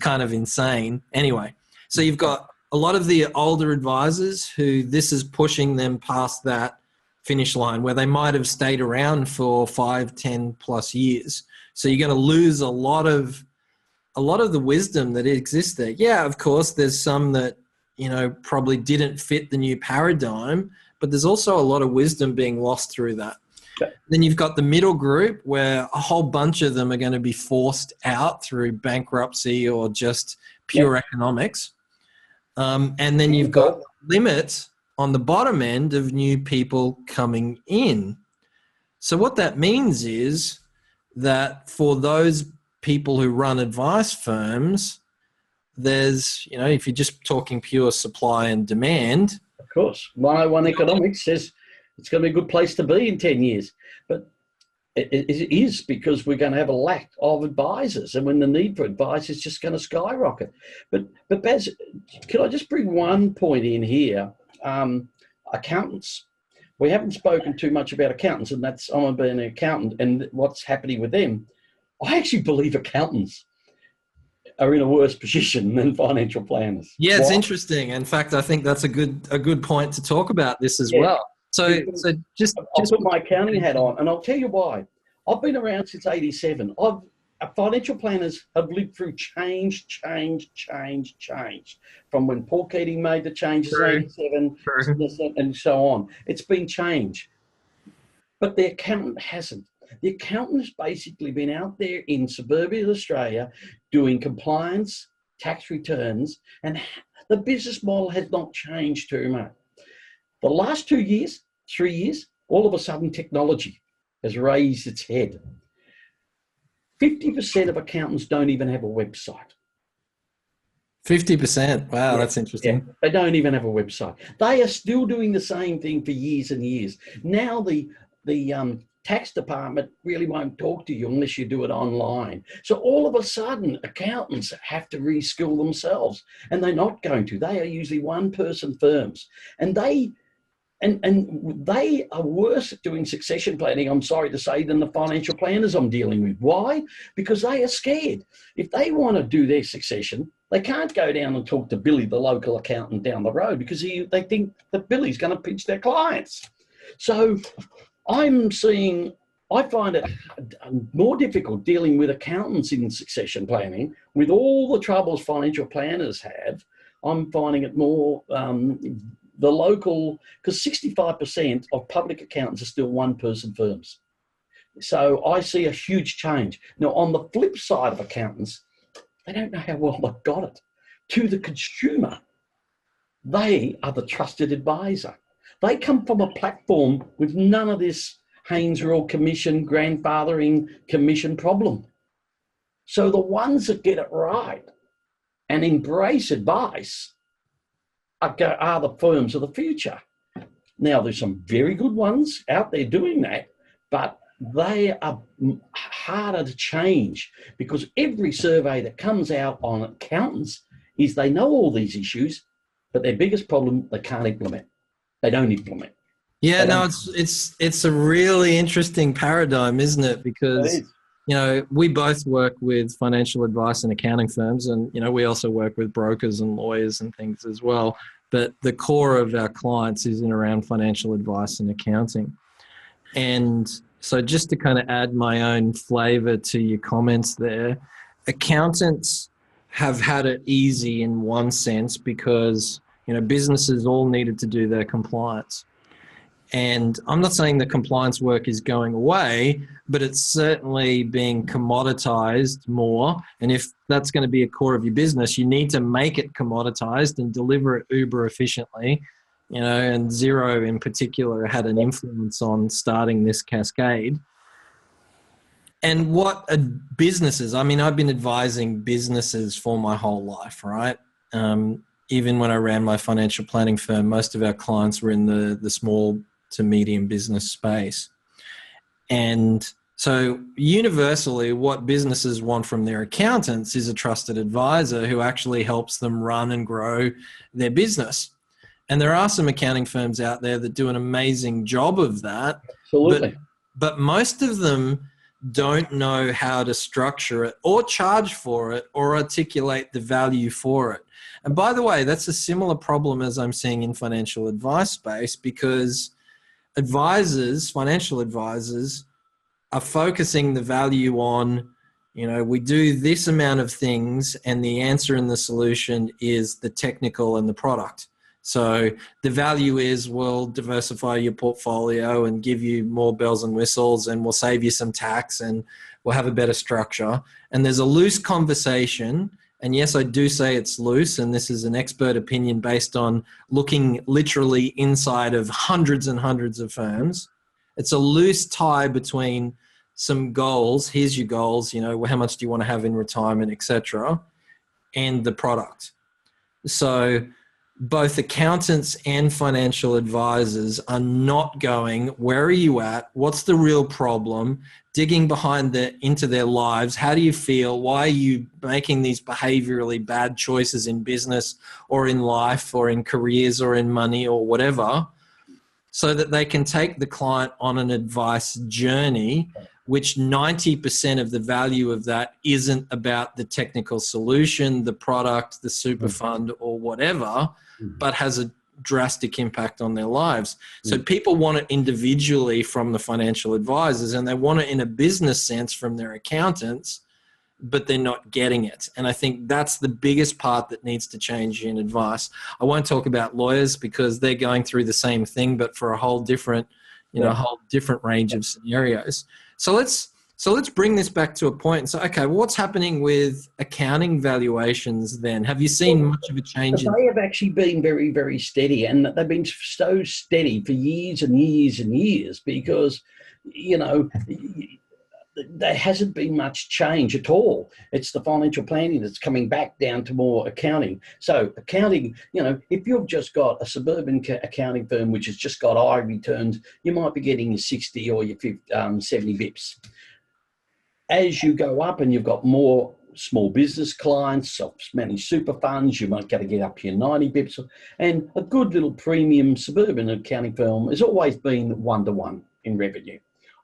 Speaker 1: kind of insane. Anyway, so you've got a lot of the older advisors who this is pushing them past that finish line where they might have stayed around for 5, 10 plus years. So you're going to lose a lot of the wisdom that exists there. Yeah, of course, there's some that, probably didn't fit the new paradigm, but there's also a lot of wisdom being lost through that. Okay. Then you've got the middle group where a whole bunch of them are going to be forced out through bankruptcy or just pure economics. And then you've got limits on the bottom end of new people coming in. So what that means is that for those people who run advice firms, there's, if you're just talking pure supply and demand.
Speaker 2: Of course. 101 economics says it's going to be a good place to be in 10 years. But it is, because we're going to have a lack of advisors, and when the need for advice is just going to skyrocket. But Baz, can I just bring one point in here? Accountants. We haven't spoken too much about accountants, and that's, I'm being an accountant and what's happening with them. I actually believe accountants are in a worse position than financial planners.
Speaker 1: Yeah, it's interesting. In fact, I think that's a good point to talk about this as well. So just
Speaker 2: put my accounting hat on, and I'll tell you why. I've been around since '87. Financial planners have lived through change, from when Paul Keating made the changes in '87 and so on. It's been change. But the accountant hasn't. The accountant has basically been out there in suburban Australia doing compliance, tax returns, and the business model has not changed too much. The last 2 years, 3 years, all of a sudden technology has raised its head. 50% of accountants don't even have a website.
Speaker 1: 50%. Wow, that's interesting.
Speaker 2: Yeah, they don't even have a website. They are still doing the same thing for years and years. Now the tax department really won't talk to you unless you do it online. So all of a sudden, accountants have to reskill themselves, and they're not going to. They are usually one-person firms, and they are worse at doing succession planning, I'm sorry to say, than the financial planners I'm dealing with. Why? Because they are scared. If they want to do their succession, they can't go down and talk to Billy, the local accountant down the road, because they think that Billy's going to pinch their clients. So I find it more difficult dealing with accountants in succession planning. With all the troubles financial planners have, I'm finding it more the local, because 65% of public accountants are still one-person firms. So I see a huge change. Now, on the flip side of accountants, they don't know how well they've got it. To the consumer, they are the trusted advisor. They come from a platform with none of this Haynes Rule commission, grandfathering commission problem. So the ones that get it right and embrace advice are the firms of the future. Now, there's some very good ones out there doing that, but they are harder to change because every survey that comes out on accountants is they know all these issues, but their biggest problem, they can't implement. They don't implement.
Speaker 1: Yeah, no, it's a really interesting paradigm, isn't it? Because, you know, we both work with financial advice and accounting firms, and, you know, we also work with brokers and lawyers and things as well. But the core of our clients is in around financial advice and accounting. And so just to kind of add my own flavor to your comments there, accountants have had it easy in one sense because, you know, businesses all needed to do their compliance. And I'm not saying the compliance work is going away, but it's certainly being commoditized more. And if that's going to be a core of your business, you need to make it commoditized and deliver it uber efficiently. You know, and Xero in particular had an influence on starting this cascade. And what businesses, I mean, I've been advising businesses for my whole life, right? Even when I ran my financial planning firm, most of our clients were in the small to medium business space. And so universally, what businesses want from their accountants is a trusted advisor who actually helps them run and grow their business. And there are some accounting firms out there that do an amazing job of that.
Speaker 2: Absolutely.
Speaker 1: But most of them don't know how to structure it or charge for it or articulate the value for it. And by the way, that's a similar problem as I'm seeing in financial advice space, because advisors, financial advisors, are focusing the value on, you know, we do this amount of things and the answer and the solution is the technical and the product. So the value is we'll diversify your portfolio and give you more bells and whistles, and we'll save you some tax, and we'll have a better structure. And there's a loose conversation. And yes, I do say it's loose, and this is an expert opinion based on looking literally inside of hundreds and hundreds of firms. It's a loose tie between some goals. Here's your goals, you know, how much do you want to have in retirement, etc., and the product. So both accountants and financial advisors are not going, where are you at? What's the real problem? Digging into their lives. How do you feel? Why are you making these behaviorally bad choices in business or in life or in careers or in money or whatever, so that they can take the client on an advice journey, which 90% of the value of that isn't about the technical solution, the product, the super fund or whatever, but has a drastic impact on their lives. So people want it individually from the financial advisors, and they want it in a business sense from their accountants, but they're not getting it. And I think that's the biggest part that needs to change in advice. I won't talk about lawyers because they're going through the same thing, but for a whole different, a whole different range of scenarios. So let's bring this back to a point and say, okay, well, what's happening with accounting valuations then? Have you seen much of a change?
Speaker 2: They have actually been very, very steady, and they've been so steady for years and years and years because, you know, there hasn't been much change at all. It's the financial planning that's coming back down to more accounting. So accounting, you know, if you've just got a suburban accounting firm which has just got I returns, you might be getting your 60 or your 70 bips. As you go up and you've got more small business clients, managed super funds, you might get up to your 90 bips. And a good little premium suburban accounting firm has always been 1-to-1 in revenue.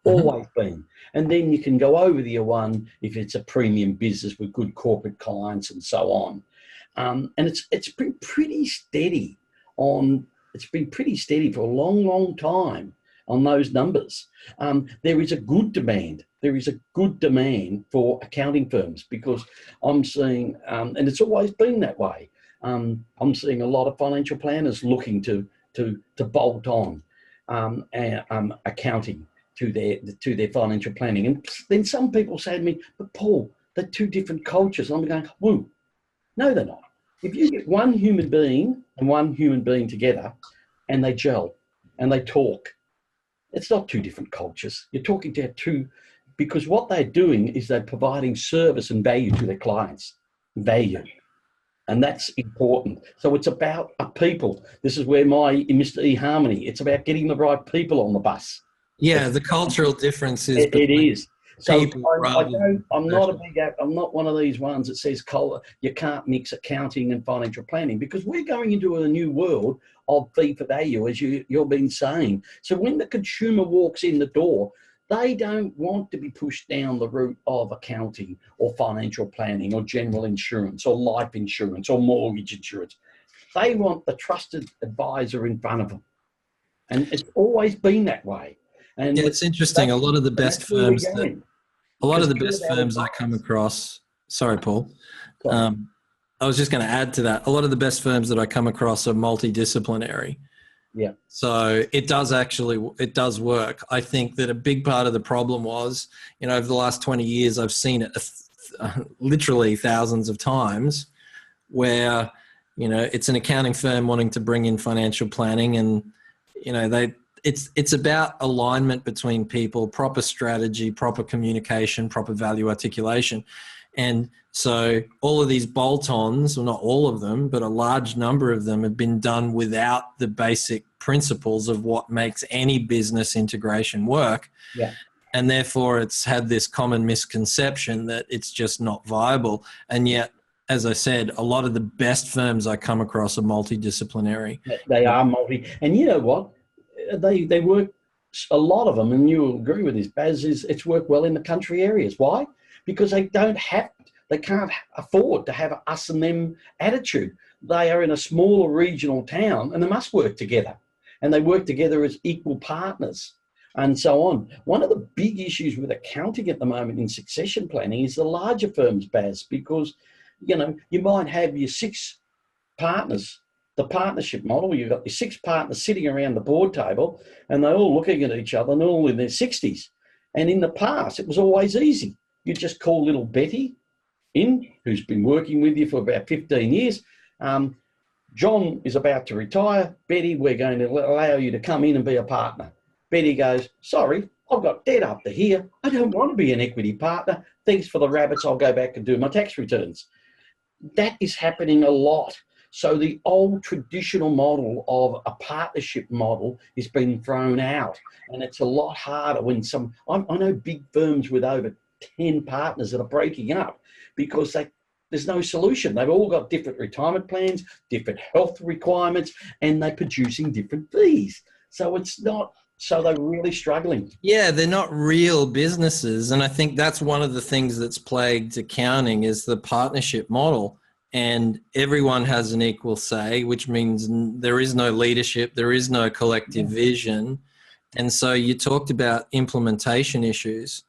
Speaker 2: Always been. And then you can go over the year one if it's a premium business with good corporate clients and so on. And it's been pretty steady for a long, long time on those numbers. There is a good demand. There is a good demand for accounting firms because I'm seeing, and it's always been that way. I'm seeing a lot of financial planners looking to to bolt on accounting to their financial planning. And then some people say to me, but Paul, they're two different cultures. And I'm going, whoa, no, they're not. If you get one human being and one human being together and they gel and they talk, it's not two different cultures. You're talking to two, because what they're doing is they're providing service and value to their clients. Value. And that's important. So it's about a people. This is where Mr. eHarmony, it's about getting the right people on the bus.
Speaker 1: Yeah, the cultural difference is.
Speaker 2: It is. So I'm not one of these ones that says you can't mix accounting and financial planning, because we're going into a new world of fee for value, as you've been saying. So when the consumer walks in the door, they don't want to be pushed down the route of accounting or financial planning or general insurance or life insurance or mortgage insurance. They want the trusted advisor in front of them. And it's always been that way. And
Speaker 1: yeah, it's interesting. A lot of the best firms I come across, sorry, Paul. I was just going to add to that. A lot of the best firms that I come across are multidisciplinary.
Speaker 2: Yeah.
Speaker 1: So it does work. I think that a big part of the problem was, over the last 20 years, I've seen it literally thousands of times where, it's an accounting firm wanting to bring in financial planning, and, it's about alignment between people, proper strategy, proper communication, proper value articulation. And so all of these bolt-ons, well, not all of them, but a large number of them have been done without the basic principles of what makes any business integration work.
Speaker 2: Yeah.
Speaker 1: And therefore it's had this common misconception that it's just not viable. And yet, as I said, a lot of the best firms I come across are multidisciplinary.
Speaker 2: They are and you know what? They work, a lot of them, and you'll agree with this, Baz, it's worked well in the country areas. Why? Because they can't afford to have an us and them attitude. They are in a smaller regional town and they must work together, and they work together as equal partners and so on. One of the big issues with accounting at the moment in succession planning is the larger firms, Baz, because, you might have your 6 partners, the partnership model. You've got your 6 partners sitting around the board table and they're all looking at each other and they're all in their 60s. And in the past, it was always easy. You just call little Betty in, who's been working with you for about 15 years. John is about to retire. Betty, we're going to allow you to come in and be a partner. Betty goes, sorry, I've got debt up to here. I don't want to be an equity partner. Thanks for the rabbits. I'll go back and do my tax returns. That is happening a lot. So the old traditional model of a partnership model is being thrown out. And it's a lot harder when I know big firms with over 10 partners that are breaking up because there's no solution. They've all got different retirement plans, different health requirements, and they're producing different fees. So they're really struggling.
Speaker 1: Yeah, they're not real businesses. And I think that's one of the things that's plagued accounting is the partnership model. And everyone has an equal say, which means there is no leadership, there is no collective vision. And so you talked about implementation issues.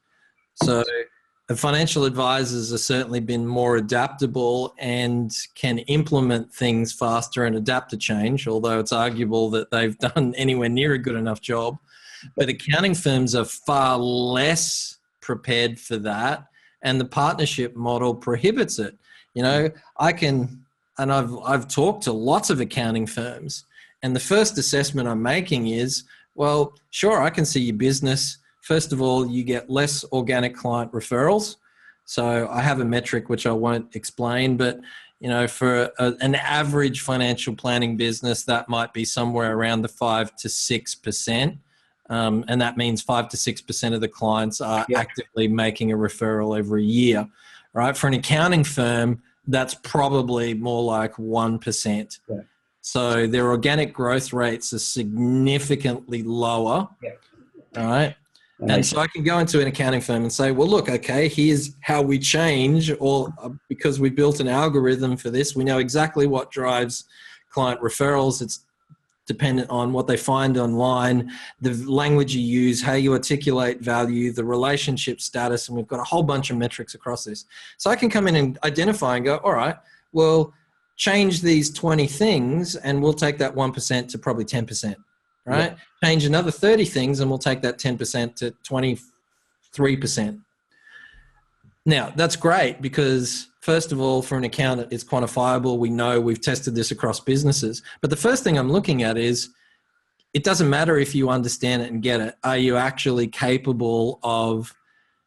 Speaker 1: So the financial advisors have certainly been more adaptable and can implement things faster and adapt to change, although it's arguable that they've done anywhere near a good enough job. But accounting firms are far less prepared for that, and the partnership model prohibits it. I've talked to lots of accounting firms, and the first assessment I'm making is, well, sure, I can see your business. First of all, you get less organic client referrals. So I have a metric which I won't explain, but for an average financial planning business, that might be somewhere around the 5 to 6%. And that means 5 to 6% of the clients are actively making a referral every year, right? For an accounting firm, that's probably more like 1%. Yeah. So their organic growth rates are significantly lower, all right? And so I can go into an accounting firm and say, well, look, okay, here's how we change, or because we built an algorithm for this, we know exactly what drives client referrals. It's dependent on what they find online, the language you use, how you articulate value, the relationship status, and we've got a whole bunch of metrics across this. So I can come in and identify and go, all right, well, change these 20 things and we'll take that 1% to probably 10%, right? Yeah. Change another 30 things and we'll take that 10% to 23%. Now, that's great because, first of all, for an accountant, it's quantifiable. We know we've tested this across businesses. But the first thing I'm looking at is it doesn't matter if you understand it and get it. Are you actually capable of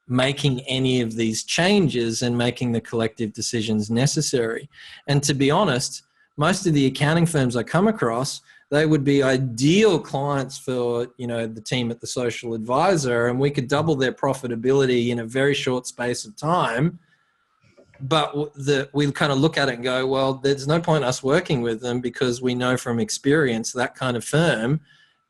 Speaker 1: making any of these changes and making the collective decisions necessary? And to be honest, most of the accounting firms I come across, they would be ideal clients for, you know, the team at the Social Advisor, and we could double their profitability in a very short space of time. But we kind of look at it and go, well, there's no point us working with them because we know from experience that kind of firm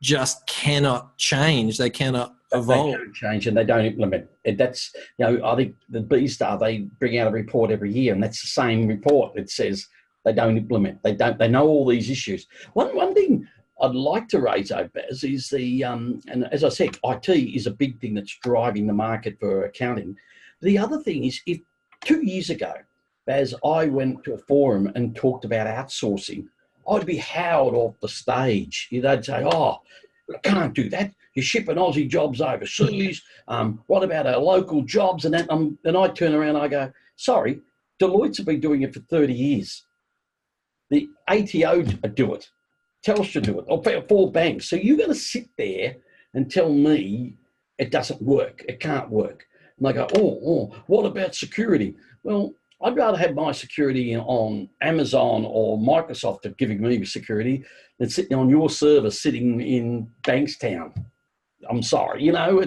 Speaker 1: just cannot change. They cannot evolve.
Speaker 2: They don't change and they don't implement. That's, you know, I think the B-Star, they bring out a report every year and that's the same report. It says they don't implement. They know all these issues. One thing I'd like to raise, Baz, is and as I said, IT is a big thing that's driving the market for accounting. The other thing is, if 2 years ago, Baz, I went to a forum and talked about outsourcing, I'd be howled off the stage. They'd say, oh, I can't do that. You're shipping Aussie jobs overseas. What about our local jobs? And then I turn around and I go, sorry, Deloitte's have been doing it for 30 years. The ATO do it. Telstra do it. Or 4 banks. So you're going to sit there and tell me it doesn't work. It can't work. And they go, oh, what about security? Well, I'd rather have my security on Amazon or Microsoft giving me security than sitting on your server sitting in Bankstown. I'm sorry, you know,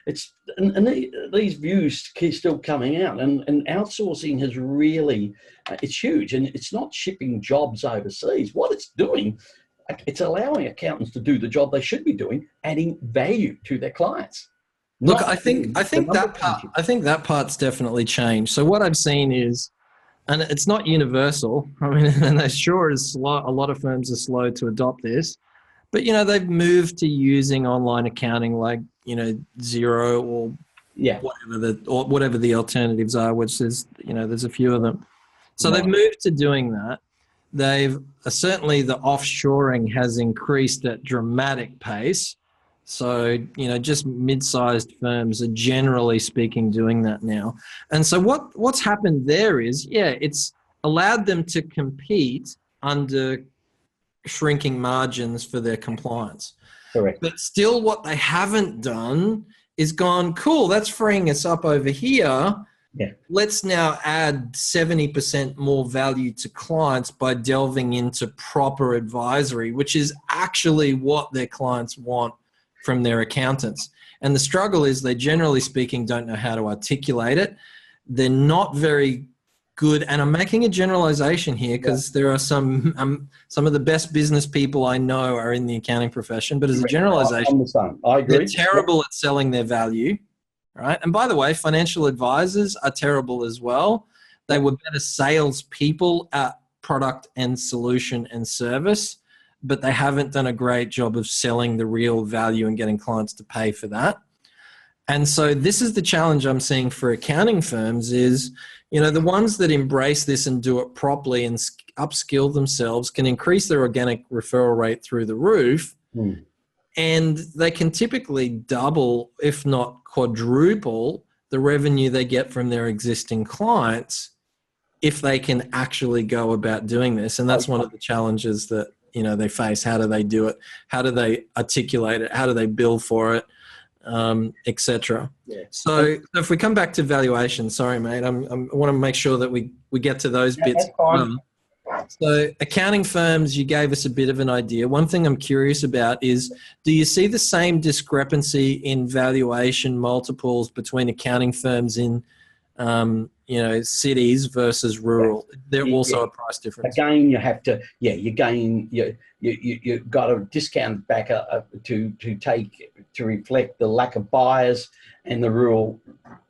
Speaker 2: these views keep still coming out, and outsourcing has really, it's huge, and it's not shipping jobs overseas. What it's doing, it's allowing accountants to do the job they should be doing, adding value to their clients.
Speaker 1: Look, I think that part's definitely changed. So what I've seen is, and it's not universal. I mean, and they sure is slow. A lot of firms are slow to adopt this, but you know they've moved to using online accounting, like you know Xero or whatever the alternatives are, which is you know there's a few of them. So they've moved to doing that. They've certainly the offshoring has increased at dramatic pace. So, you know, just mid-sized firms are generally speaking doing that now. And so what's happened there is, it's allowed them to compete under shrinking margins for their compliance.
Speaker 2: Correct.
Speaker 1: But still what they haven't done is gone, cool, that's freeing us up over here.
Speaker 2: Yeah.
Speaker 1: Let's now add 70% more value to clients by delving into proper advisory, which is actually what their clients want from their accountants. And the struggle is they generally speaking don't know how to articulate it. They're not very good, and I'm making a generalization here because there are some of the best business people I know are in the accounting profession, but as a generalization,
Speaker 2: I agree.
Speaker 1: They're terrible at selling their value, right? And by the way, financial advisors are terrible as well. They were better salespeople at product and solution and service, but they haven't done a great job of selling the real value and getting clients to pay for that. And so this is the challenge I'm seeing for accounting firms is, you know, the ones that embrace this and do it properly and upskill themselves can increase their organic referral rate through the roof. And they can typically double, if not quadruple, the revenue they get from their existing clients if they can actually go about doing this. And that's one of the challenges that, you know, they face. How do they do it? How do they articulate it? How do they bill for it? Etc. So if we come back to valuation, sorry, mate, I want to make sure that we get to those bits. So accounting firms, you gave us a bit of an idea. One thing I'm curious about is, do you see the same discrepancy in valuation multiples between accounting firms in you know, cities versus rural? There also a price difference.
Speaker 2: Again, you have to, you got to discount back to reflect the lack of buyers and the rural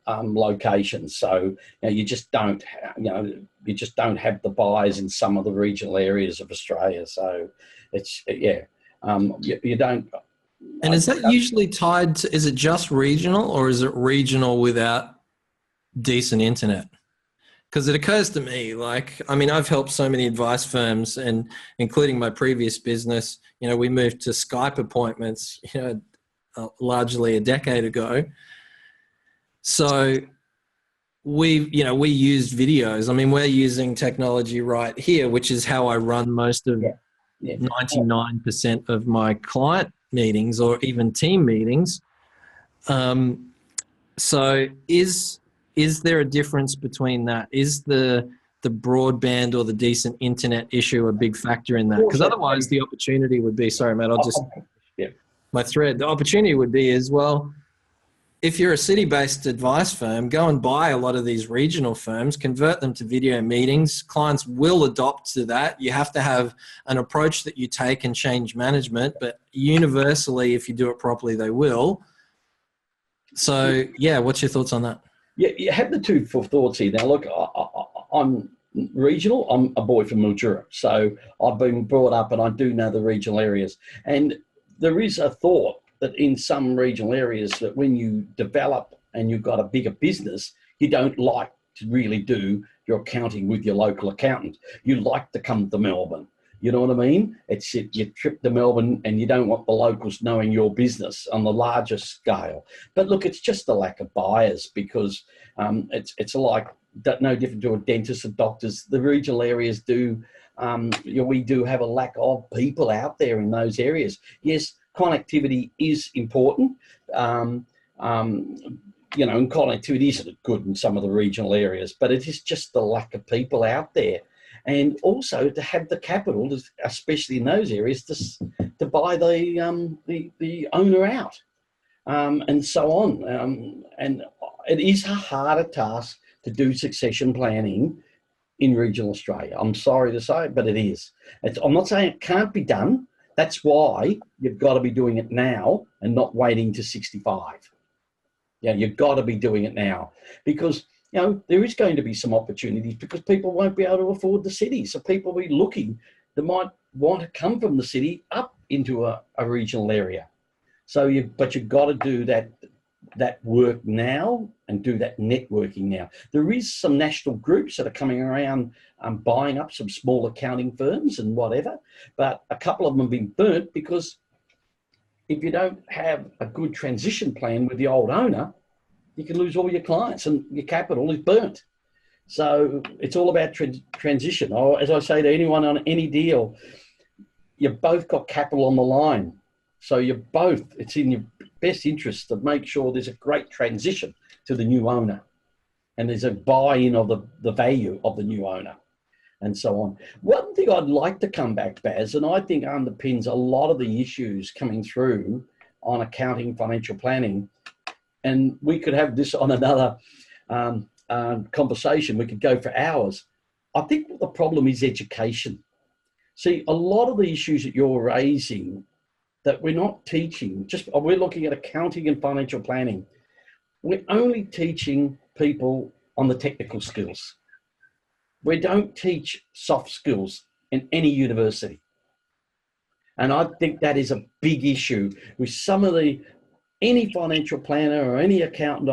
Speaker 2: locations. So you just don't have the buyers in some of the regional areas of Australia. So it's you don't.
Speaker 1: And is that usually tied to? Is it just regional, or is it regional without decent internet? Because it occurs to me, like, I mean, I've helped so many advice firms, and including my previous business, you know, we moved to Skype appointments, you know, largely a decade ago. So we used videos. I mean, we're using technology right here, which is how I run most of 99% of my client meetings or even team meetings. So is there a difference between that? Is the broadband or the decent internet issue a big factor in that? Because otherwise the opportunity would be, sorry, Matt, I'll just, my thread, the opportunity would be as well, if you're a city-based advice firm, go and buy a lot of these regional firms, convert them to video meetings. Clients will adopt to that. You have to have an approach that you take and change management, but universally, if you do it properly, they will. So, yeah, what's your thoughts on that?
Speaker 2: Yeah, you have the two thoughts here. Now, look, I'm regional. I'm a boy from Mildura, so I've been brought up and I do know the regional areas. And there is a thought that in some regional areas that when you develop and you've got a bigger business, you don't like to really do your accounting with your local accountant. You like to come to Melbourne. You know what I mean? It's you trip to Melbourne and you don't want the locals knowing your business on the larger scale. But look, it's just the lack of buyers, because it's like no different to a dentist or doctors. The regional areas do, we do have a lack of people out there in those areas. Yes, connectivity is important. And connectivity isn't good in some of the regional areas, but it is just the lack of people out there. And also to have the capital, especially in those areas, to buy the owner out, and so on. And it is a harder task to do succession planning in regional Australia. I'm sorry to say it, but it is. I'm not saying it can't be done. That's why you've got to be doing it now and not waiting to 65. Yeah, you've got to be doing it now, because there is going to be some opportunities, because people won't be able to afford the city. So people will be looking that might want to come from the city up into a regional area. So but you've got to do that work now and do that networking now. There is some national groups that are coming around buying up some small accounting firms and whatever, but a couple of them have been burnt, because if you don't have a good transition plan with the old owner, you can lose all your clients and your capital is burnt. So it's all about transition. Or as I say to anyone on any deal, you've both got capital on the line. So it's in your best interest to make sure there's a great transition to the new owner, and there's a buy-in of the value of the new owner, and so on. One thing I'd like to come back, Baz, and I think underpins a lot of the issues coming through on accounting, financial planning, and we could have this on another conversation. We could go for hours. I think the problem is education. See, a lot of the issues that you're raising that we're not teaching, we're looking at accounting and financial planning. We're only teaching people on the technical skills. We don't teach soft skills in any university. And I think that is a big issue with any financial planner or any accountant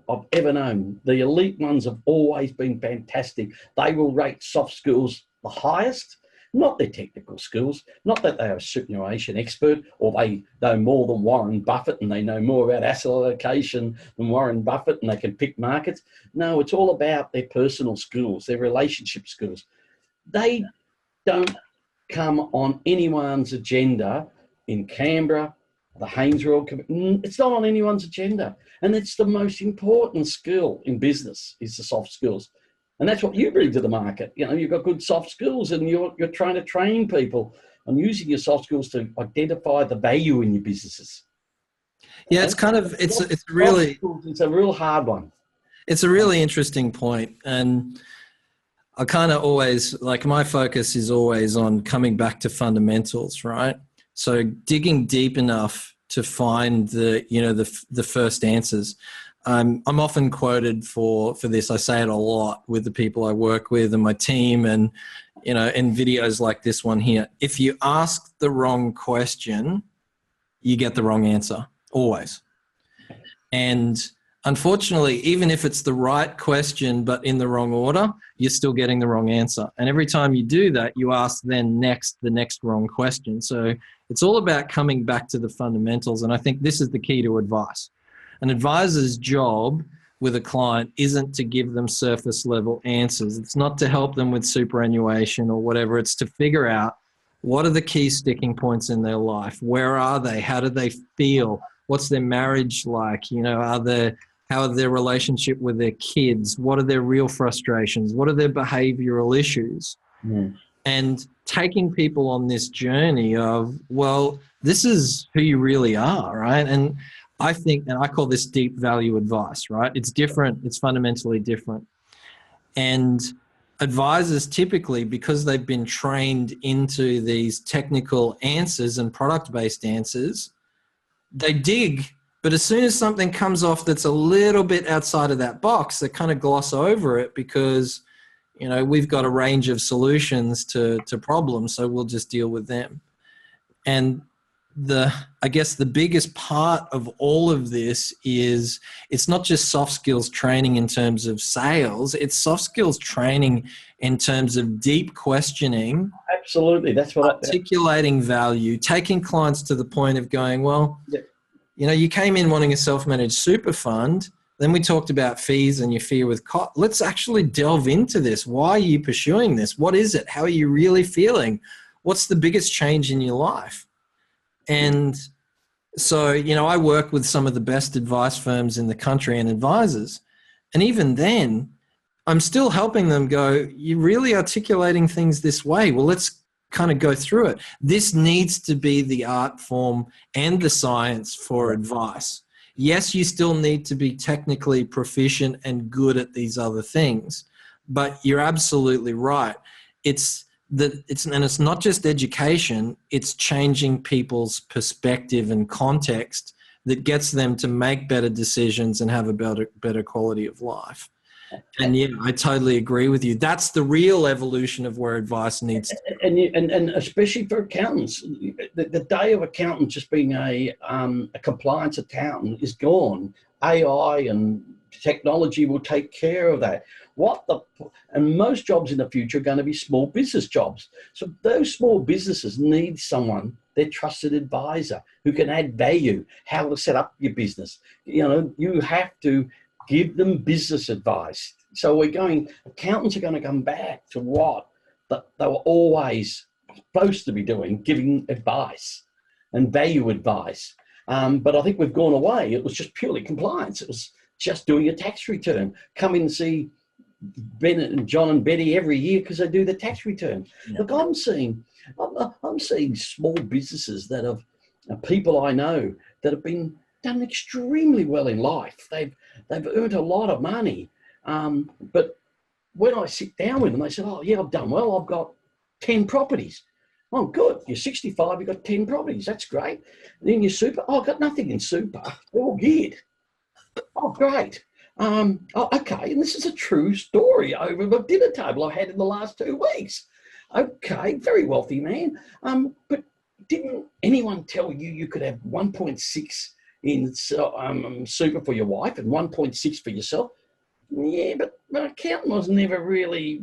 Speaker 2: I've ever known. The elite ones have always been fantastic. They will rate soft skills the highest, not their technical skills, not that they are a superannuation expert or they know more than Warren Buffett and they know more about asset allocation than Warren Buffett and they can pick markets. No, it's all about their personal skills, their relationship skills. They don't come on anyone's agenda in Canberra, the Haynes Royal Committee. It's not on anyone's agenda. And it's the most important skill in business, is the soft skills. And that's what you bring to the market. You've got good soft skills, and you're trying to train people on using your soft skills to identify the value in your businesses.
Speaker 1: Yeah, it's
Speaker 2: a real hard one.
Speaker 1: It's a really interesting point. And I kind of always, my focus is always on coming back to fundamentals, right? So digging deep enough to find the first answers. I'm often quoted for this. I say it a lot with the people I work with and my team, and in videos like this one here. If you ask the wrong question, you get the wrong answer, always. And unfortunately, even if it's the right question but in the wrong order, you're still getting the wrong answer. And every time you do that, you ask then the next wrong question. So it's all about coming back to the fundamentals. And I think this is the key to advice. An advisor's job with a client isn't to give them surface level answers. It's not to help them with superannuation or whatever. It's to figure out what are the key sticking points in their life? Where are they? How do they feel? What's their marriage like? You know, how are their relationship with their kids? What are their real frustrations? What are their behavioral issues?
Speaker 2: Mm.
Speaker 1: And taking people on this journey of, well, this is who you really are, right? And I think, and I call this deep value advice, right? It's different. It's fundamentally different. And advisors typically, because they've been trained into these technical answers and product-based answers, they dig, but as soon as something comes off that's a little bit outside of that box, they kind of gloss over it because, you know, we've got a range of solutions to problems, so we'll just deal with them. And I guess the biggest part of all of this is it's not just soft skills training in terms of sales, it's soft skills training in terms of deep questioning.
Speaker 2: Absolutely. That's what
Speaker 1: articulating value, taking clients to the point of going, well, you know, you came in wanting a self-managed super fund. Then we talked about fees and your fear with cost. Let's actually delve into this. Why are you pursuing this? What is it? How are you really feeling? What's the biggest change in your life? And so, you know, I work with some of the best advice firms in the country and advisors. And even then, I'm still helping them go, you're really articulating things this way. Well, let's kind of go through it. This needs to be the art form and the science for advice. Yes, you still need to be technically proficient and good at these other things, but you're absolutely right. It's not just education, it's changing people's perspective and context that gets them to make better decisions and have a better quality of life. And yeah, I totally agree with you. That's the real evolution of where advice needs to go.
Speaker 2: And especially for accountants, the day of accountants just being a compliance accountant is gone. AI and technology will take care of that. And most jobs in the future are going to be small business jobs. So those small businesses need someone, their trusted advisor, who can add value, how to set up your business. You know, you have to give them business advice. So accountants are going to come back to what they were always supposed to be doing, giving advice and value advice. But I think we've gone away. It was just purely compliance. It was just doing a tax return. Come in and see Bennett and John and Betty every year because they do the tax return. Yeah. Look, I'm seeing small businesses that have people I know that have done extremely well in life. They've earned a lot of money. But when I sit down with them, they said, oh, yeah, I've done well. I've got 10 properties. Oh, good. You're 65, you've got 10 properties. That's great. And then your super, oh, I've got nothing in super. They're all geared. Oh, great. Oh, okay. And this is a true story over the dinner table I've had in the last 2 weeks. Okay, very wealthy man. But didn't anyone tell you could have 1.6 in super for your wife and 1.6 for yourself? Yeah, but accountant was never really,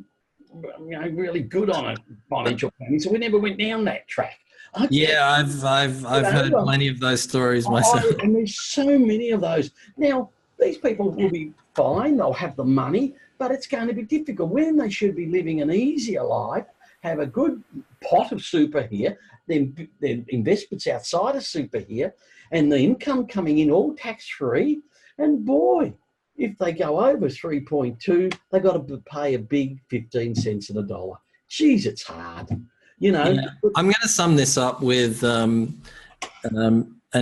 Speaker 2: really good on a financial planning, so we never went down that track. Okay.
Speaker 1: Yeah, I've heard plenty of those stories myself.
Speaker 2: And there's so many of those. Now, these people will be fine, they'll have the money, but it's going to be difficult when they should be living an easier life, have a good pot of super here, then investments outside of super here, and the income coming in all tax-free. And boy, if they go over 3.2, they've got to pay a big 15 cents on the dollar. Geez, it's hard. You know,
Speaker 1: yeah. I'm going to sum this up with, in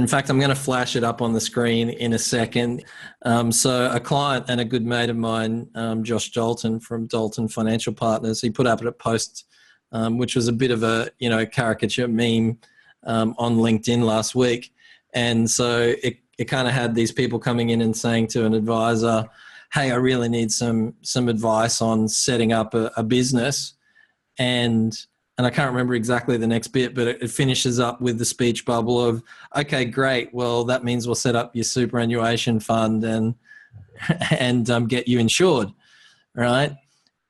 Speaker 1: fact, I'm going to flash it up on the screen in a second. So a client and a good mate of mine, Josh Dalton from Dalton Financial Partners, he put up a post, which was a bit of a, caricature meme on LinkedIn last week. And so it kind of had these people coming in and saying to an advisor, hey, I really need some advice on setting up a business. And I can't remember exactly the next bit, but it finishes up with the speech bubble of, okay, great. Well, that means we'll set up your superannuation fund and and get you insured, right?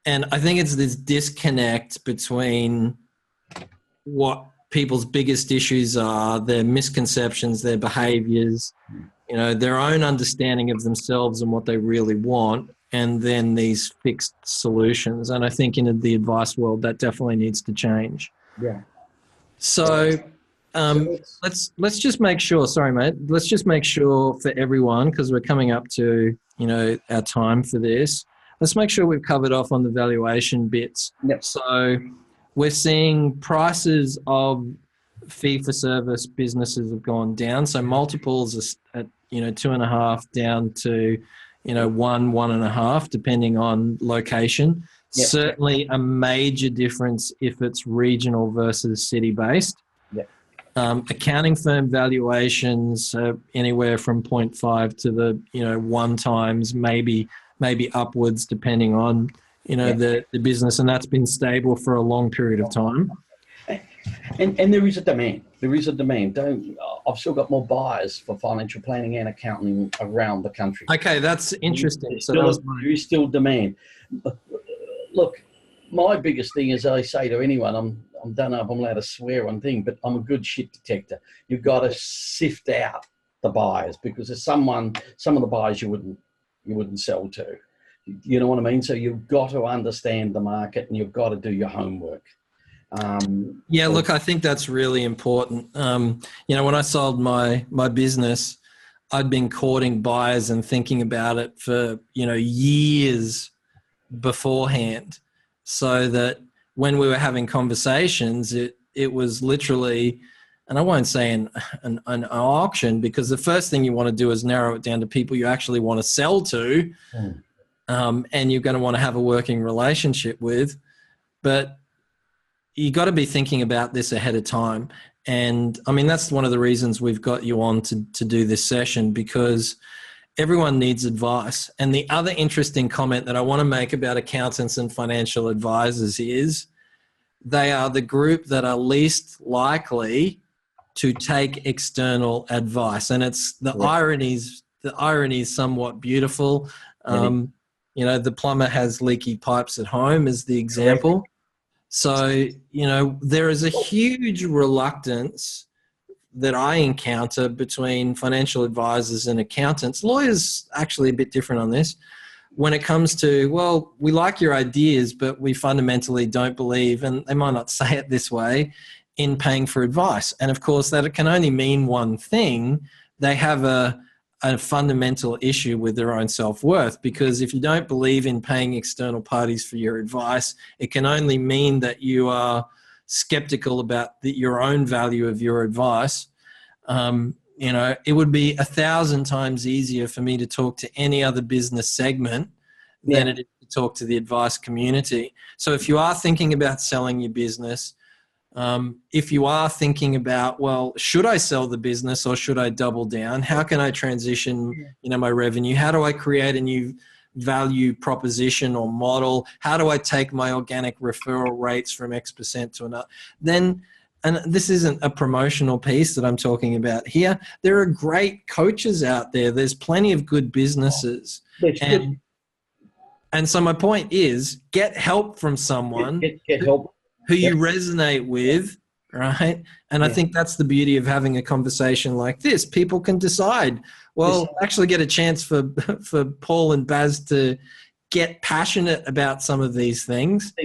Speaker 1: And I think it's this disconnect between what people's biggest issues are, their misconceptions, their behaviors, their own understanding of themselves and what they really want, and then these fixed solutions. And I think in the advice world, that definitely needs to change.
Speaker 2: Yeah.
Speaker 1: So let's just make sure, sorry, mate, let's just make sure for everyone, because we're coming up to, our time for this. Let's make sure we've covered off on the valuation bits.
Speaker 2: Yep.
Speaker 1: So we're seeing prices of fee-for-service businesses have gone down. So multiples are at 2.5 down to 1.5, depending on location. Yep. Certainly a major difference if it's regional versus city-based.
Speaker 2: Yep.
Speaker 1: Accounting firm valuations anywhere from 0.5 to the 1 times, maybe upwards, depending on the business, and that's been stable for a long period of time.
Speaker 2: And there is a demand. There is a demand. I've still got more buyers for financial planning and accounting around the country.
Speaker 1: Okay, that's interesting.
Speaker 2: There is still demand. Look, my biggest thing is, I say to anyone, I don't know if I'm allowed to swear on thing, but I'm a good shit detector. You've got to sift out the buyers, because there's some of the buyers you wouldn't sell to. You know what I mean? So you've got to understand the market, and you've got to do your homework.
Speaker 1: Look, I think that's really important. When I sold my business, I'd been courting buyers and thinking about it for, years beforehand, so that when we were having conversations, it was literally, and I won't say an auction, because the first thing you want to do is narrow it down to people you actually want to sell to, and you're going to want to have a working relationship with. But you got to be thinking about this ahead of time. And I mean, that's one of the reasons we've got you on to do this session, because everyone needs advice. And the other interesting comment that I want to make about accountants and financial advisors is they are the group that are least likely to take external advice. And it's the irony is somewhat beautiful. The plumber has leaky pipes at home as the example. So, there is a huge reluctance that I encounter between financial advisors and accountants. Lawyers actually a bit different on this. When it comes to, well, we like your ideas, but we fundamentally don't believe, and they might not say it this way, in paying for advice. And of course, that it can only mean one thing. They have a fundamental issue with their own self-worth, because if you don't believe in paying external parties for your advice, it can only mean that you are skeptical about your own value of your advice. It would be 1,000 times easier for me to talk to any other business segment than it is to talk to the advice community. So if you are thinking about selling your business, if you are thinking about, well, should I sell the business or should I double down? How can I transition, my revenue? How do I create a new value proposition or model? How do I take my organic referral rates from X% to another? Then, and this isn't a promotional piece that I'm talking about here, there are great coaches out there. There's plenty of good businesses. And so my point is, get help from someone.
Speaker 2: Get help.
Speaker 1: Who you resonate with, right? And I think that's the beauty of having a conversation like this. People can decide, well, actually get a chance for Paul and Baz to get passionate about some of these things.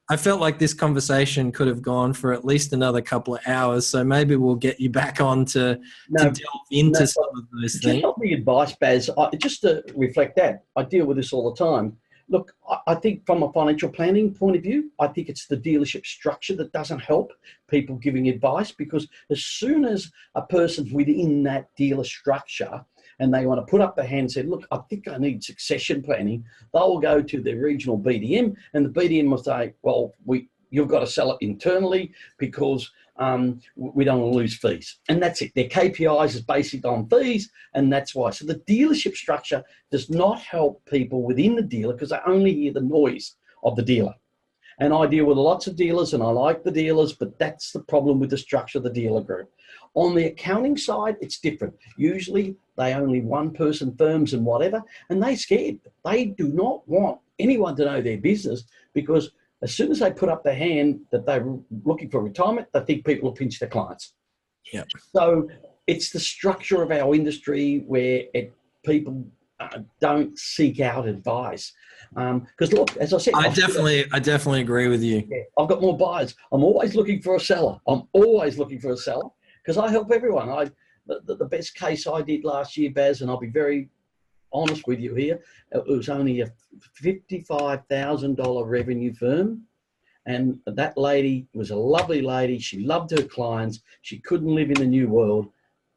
Speaker 1: I felt like this conversation could have gone for at least another couple of hours, so maybe we'll get you back on to delve into some of those things.
Speaker 2: Just help me advice, Baz. Just to reflect that, I deal with this all the time. Look, I think from a financial planning point of view, I think it's the dealership structure that doesn't help people giving advice, because as soon as a person's within that dealer structure and they want to put up their hand and say, look, I think I need succession planning, they'll go to their regional BDM, and the BDM will say, well, you've got to sell it internally because we don't want to lose fees. And that's it. Their KPIs is based on fees, and that's why. So the dealership structure does not help people within the dealer, because they only hear the noise of the dealer. And I deal with lots of dealers and I like the dealers, but that's the problem with the structure of the dealer group. On the accounting side, it's different. Usually they only one-person firms and whatever, and they're scared. They do not want anyone to know their business, because as soon as they put up their hand that they're looking for retirement, they think people will pinch their clients.
Speaker 1: Yeah.
Speaker 2: So it's the structure of our industry where people don't seek out advice. Because look, as I said,
Speaker 1: I definitely agree with you.
Speaker 2: Yeah, I've got more buyers. I'm always looking for a seller. Because I help everyone. The best case I did last year, Baz, and I'll be very honest with you here, it was only a $55,000 revenue firm. And that lady was a lovely lady. She loved her clients. She couldn't live in the new world.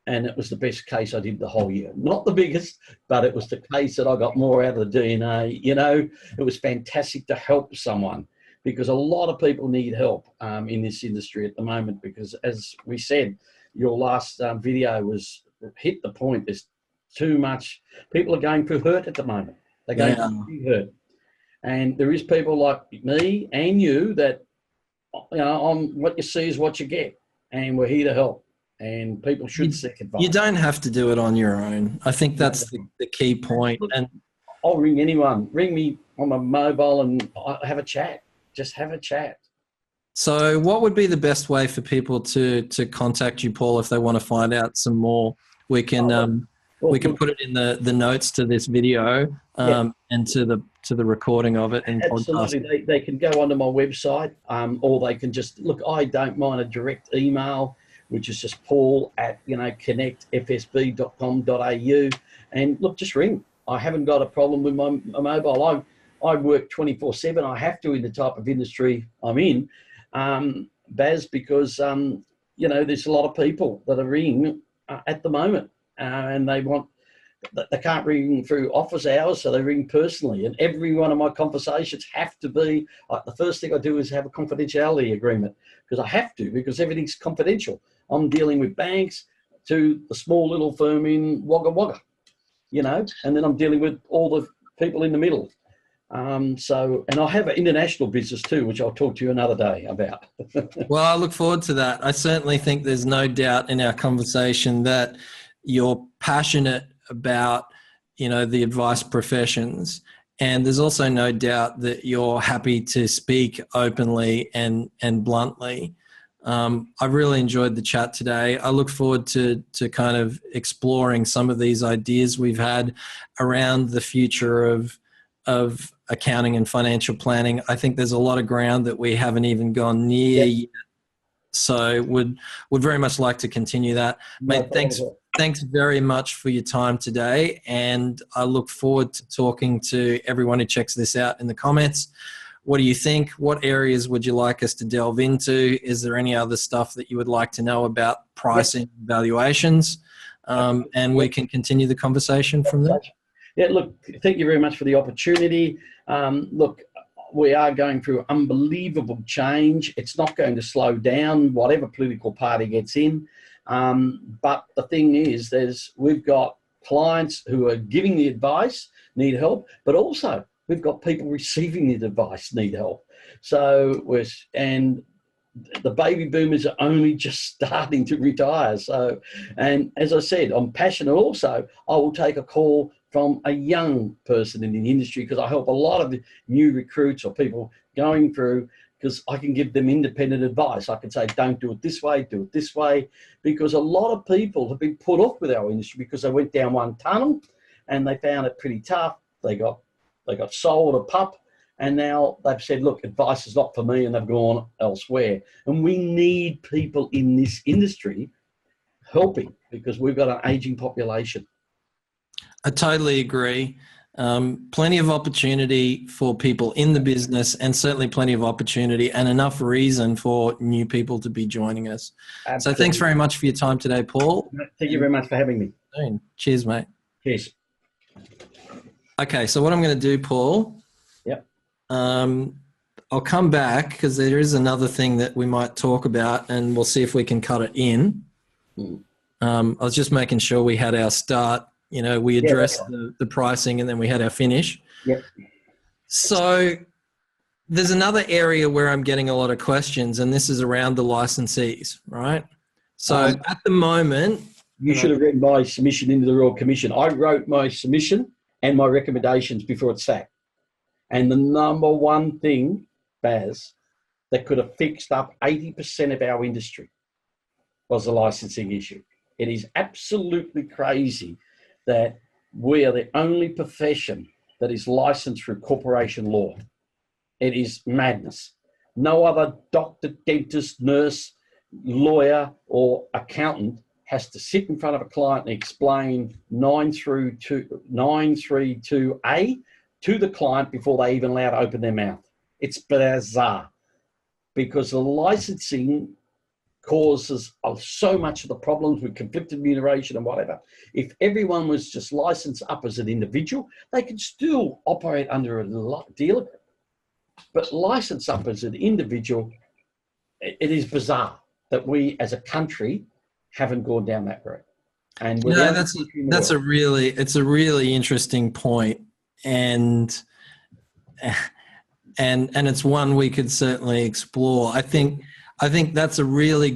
Speaker 2: And it was the best case I did the whole year. Not the biggest, but it was the case that I got more out of the DNA. You know, it was fantastic to help someone, because a lot of people need help in this industry at the moment, because as we said, your last video was hit the point. There's too much. People are going through hurt at the moment. They're going through big hurt. And there is people like me and you that, you know, what you see is what you get. And we're here to help. And people should seek advice.
Speaker 1: You don't have to do it on your own. I think that's the key point. And
Speaker 2: I'll ring anyone. Ring me on my mobile and I'll have a chat. Just have a chat.
Speaker 1: So what would be the best way for people to contact you, Paul, if they want to find out some more? We can put it in the notes to this video and to the recording of it. And
Speaker 2: absolutely, they can go onto my website, or they can just look. I don't mind a direct email, which is just paul@connectfsb.com.au, and look, just ring. I haven't got a problem with my mobile. I work 24/7. I have to in the type of industry I'm in, Baz, because you know, there's a lot of people that are ringing at the moment, and they can't ring through office hours, so they ring personally. And every one of my conversations have to be the first thing I do is have a confidentiality agreement, because I have to, because everything's confidential. I'm dealing with banks to the small little firm in Wagga Wagga, you know, and then I'm dealing with all the people in the middle. And I have an international business too, which I'll talk to you another day about.
Speaker 1: Well, I look forward to that. I certainly think there's no doubt in our conversation that you're passionate about, you know, the advice professions. And there's also no doubt that you're happy to speak openly and bluntly. I really enjoyed the chat today. I look forward to kind of exploring some of these ideas we've had around the future of accounting and financial planning. I think there's a lot of ground that we haven't even gone near yet. So would very much like to continue that. Mate, thanks very much for your time today. And I look forward to talking to everyone who checks this out in the comments. What do you think? What areas would you like us to delve into? Is there any other stuff that you would like to know about pricing, valuations? And we can continue the conversation from there.
Speaker 2: Yeah, look, thank you very much for the opportunity. Look, we are going through unbelievable change. It's not going to slow down, whatever political party gets in. But the thing is, we've got clients who are giving the advice, need help, but also we've got people receiving the advice, need help. So and the baby boomers are only just starting to retire. So, and as I said, I'm passionate also. I will take a call from a young person in the industry, because I help a lot of the new recruits or people going through, because I can give them independent advice. I can say, don't do it this way, do it this way, because a lot of people have been put off with our industry because they went down one tunnel and they found it pretty tough. They got sold a pup, and now they've said, look, advice is not for me, and they've gone elsewhere. And we need people in this industry helping, because we've got an aging population.
Speaker 1: I totally agree. Plenty of opportunity for people in the business, and certainly plenty of opportunity and enough reason for new people to be joining us. Absolutely. So thanks very much for your time today, Paul.
Speaker 2: Thank you very much for having me.
Speaker 1: Cheers, mate.
Speaker 2: Cheers.
Speaker 1: Okay, so what I'm going to do, Paul, I'll come back because there is another thing that we might talk about, and we'll see if we can cut it in. I was just making sure we had our start. You know, we addressed the pricing, and then we had our finish.
Speaker 2: Yep.
Speaker 1: So there's another area where I'm getting a lot of questions, and this is around the licensees, right? So at the moment,
Speaker 2: you should have read my submission into the Royal Commission. I wrote my submission and my recommendations before it's sacked. And the number one thing, Baz, that could have fixed up 80% of our industry was the licensing issue. It is absolutely crazy that we are the only profession that is licensed through corporation law. It is madness. No other doctor, dentist, nurse, lawyer, or accountant has to sit in front of a client and explain 932A to the client before they even allow to open their mouth. It's bizarre because the licensing causes so much of the problems with conflicted remuneration and whatever. If everyone was just licensed up as an individual, they could still operate under a dealer. But license up as an individual, it is bizarre that we as a country haven't gone down that route. And
Speaker 1: that's a really interesting point, and it's one we could certainly explore. I think that's really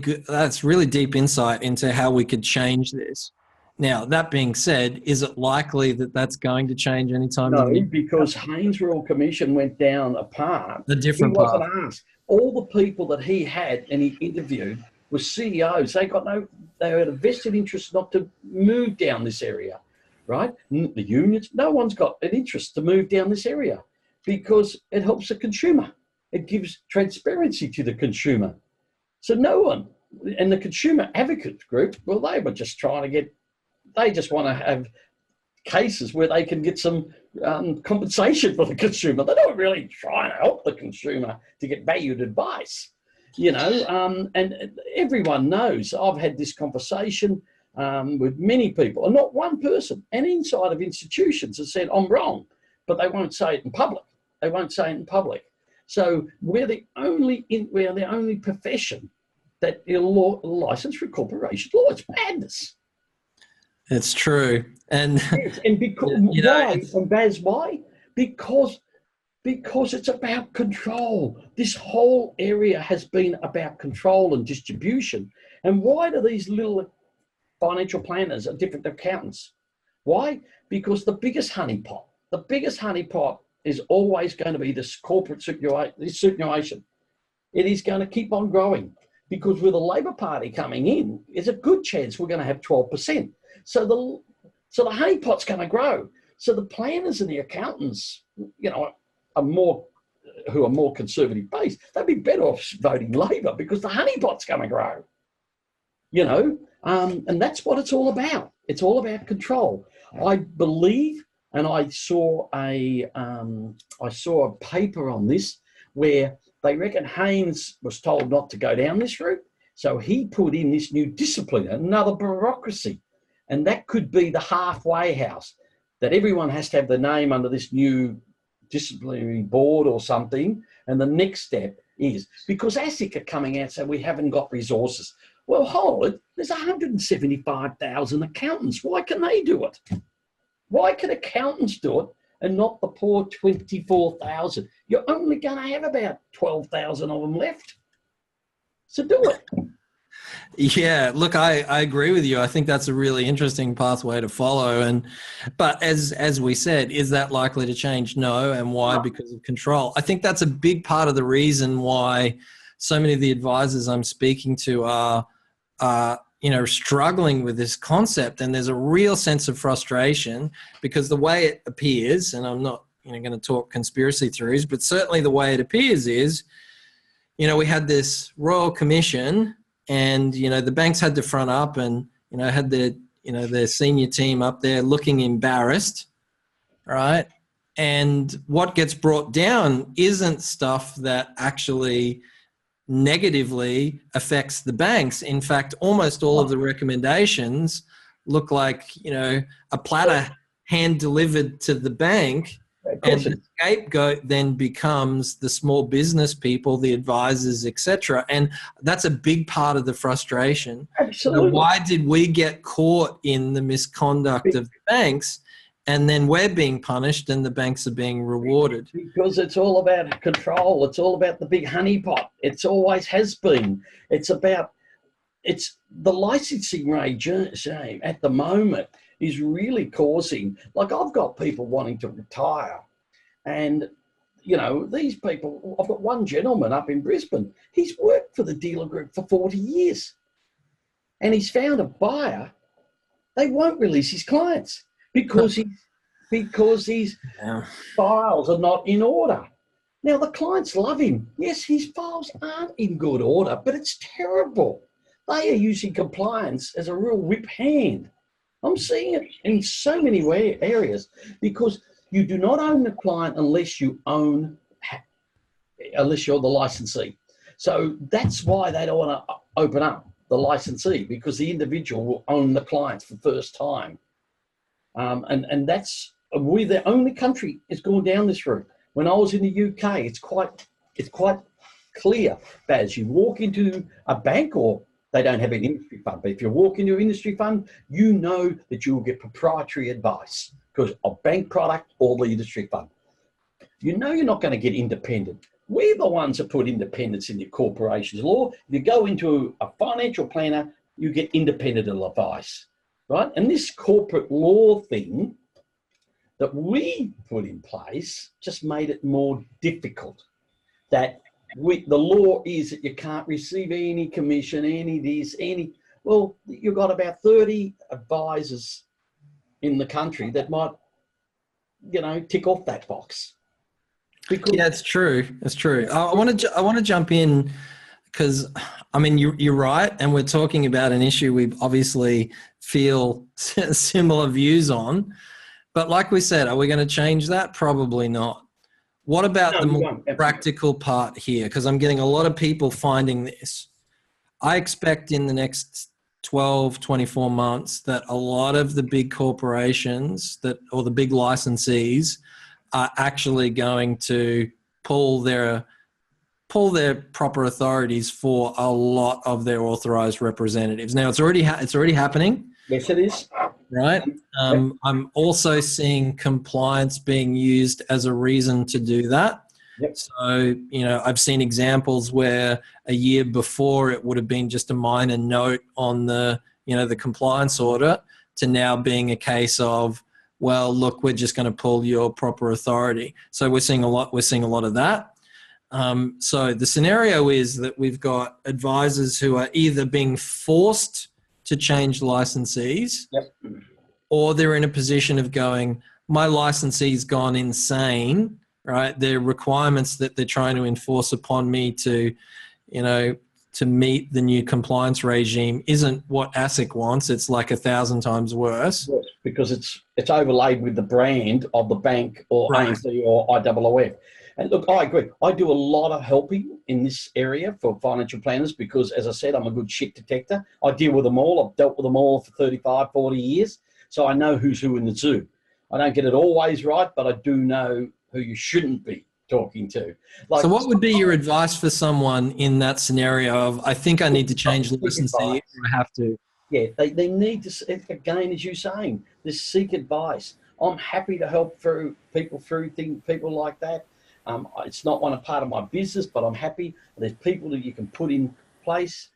Speaker 1: deep insight into how we could change this. Now, that being said, is it likely that that's going to change anytime?
Speaker 2: No, because Haynes' Royal Commission went down a path.
Speaker 1: A different
Speaker 2: path.
Speaker 1: He
Speaker 2: wasn't asked. All the people that he had and he interviewed were CEOs. They had a vested interest not to move down this area, right? The unions, no one's got an interest to move down this area because it helps the consumer. It gives transparency to the consumer. So no one, and the consumer advocate group, well, they were just they just want to have cases where they can get some compensation for the consumer. They're not really trying to help the consumer to get valued advice, and everyone knows. I've had this conversation with many people, and not one person, and inside of institutions have said, I'm wrong, but they won't say it in public. So we're the only profession that is licensed for corporation law. It's madness.
Speaker 1: It's true. And
Speaker 2: yes, and because why? And Baz, why? Because it's about control. This whole area has been about control and distribution. And why do these little financial planners are different accountants? Why? Because the biggest honeypot is always going to be this corporate superannuation. It is going to keep on growing because with the Labor Party coming in, there's a good chance we're going to have 12%. So the honeypot's going to grow. So the planners and the accountants, who are more conservative based, they'd be better off voting Labor because the honeypot's going to grow. And that's what it's all about. It's all about control. I believe, and I saw a paper on this where they reckon Haynes was told not to go down this route, so he put in this new discipline, another bureaucracy. And that could be the halfway house, that everyone has to have their name under this new disciplinary board or something. And the next step is, because ASIC are coming out saying we haven't got resources. Well, hold it, there's 175,000 accountants. Why can they do it? Why can accountants do it and not the poor 24,000? You're only going to have about 12,000 of them left. So do it.
Speaker 1: Yeah, look, I agree with you. I think that's a really interesting pathway to follow. But as we said, is that likely to change? No. And why? Because of control. I think that's a big part of the reason why so many of the advisors I'm speaking to are struggling with this concept. And there's a real sense of frustration because the way it appears, and I'm not going to talk conspiracy theories, but certainly the way it appears is, we had this Royal Commission. And, the banks had to front up and, had their senior team up there looking embarrassed, right? And what gets brought down isn't stuff that actually negatively affects the banks. In fact, almost all of the recommendations look like, a platter hand delivered to the bank. And the scapegoat then becomes the small business people, the advisors, etc. And that's a big part of the frustration.
Speaker 2: Absolutely.
Speaker 1: So why did we get caught in the misconduct of the banks? and then we're being punished and the banks are being rewarded.
Speaker 2: Because it's all about control. It's all about the big honeypot. It's always has been. It's the licensing regime at the moment is really causing, like I've got people wanting to retire, and these people, I've got one gentleman up in Brisbane, he's worked for the dealer group for 40 years and he's found a buyer. They won't release his clients because his files are not in order. Now, the clients love him. Yes, his files aren't in good order, but it's terrible. They are using compliance as a real whip hand. I'm seeing it in so many areas because you do not own the client unless you're the licensee. So that's why they don't want to open up the licensee, because the individual will own the clients for the first time. And we're the only country that's gone down this route. When I was in the UK, it's quite clear, Baz. You walk into a bank, or they don't have an industry fund, but if you walk into an industry fund, you know that you will get proprietary advice because of bank product or the industry fund. You know you're not going to get independent. We're the ones that put independence in the corporations law. If you go into a financial planner, you get independent advice, right? And this corporate law thing that we put in place just made it more difficult. That the law is that you can't receive any commission, well, you've got about 30 advisors in the country that might, tick off that box.
Speaker 1: Yeah, it's true. It's true. I want to jump in because, you're right. And we're talking about an issue we obviously feel similar views on. But like we said, are we going to change that? Probably not. What about the more practical part here? Because I'm getting a lot of people finding this. I expect in the next 12, 24 months that a lot of the big corporations or the big licensees are actually going to pull their proper authorities for a lot of their authorized representatives. Now it's already happening.
Speaker 2: Yes, it is.
Speaker 1: Right. I'm also seeing compliance being used as a reason to do that.
Speaker 2: Yep.
Speaker 1: So, I've seen examples where a year before it would have been just a minor note on the compliance order to now being a case of, well, look, we're just going to pull your proper authority. So we're seeing a lot of that. So the scenario is that we've got advisors who are either being forced to change licensees,
Speaker 2: yep,
Speaker 1: or they're in a position of going, my licensee's gone insane, right? There are requirements that they're trying to enforce upon me to meet the new compliance regime isn't what ASIC wants. It's like 1,000 times worse.
Speaker 2: Yes, because it's overlaid with the brand of the bank or
Speaker 1: right.
Speaker 2: ANZ or IOOF. And look, I agree. I do a lot of helping in this area for financial planners because, as I said, I'm a good shit detector. I deal with them all. I've dealt with them all for 35, 40 years. So I know who's who in the zoo. I don't get it always right, but I do know who you shouldn't be talking to.
Speaker 1: So what would be your advice for someone in that scenario of, I think I need to change the licensee, or I have to?
Speaker 2: Yeah, they need to, again, as you're saying, just seek advice. I'm happy to help people like that. It's not a part of my business, but I'm happy. There's people that you can put in place.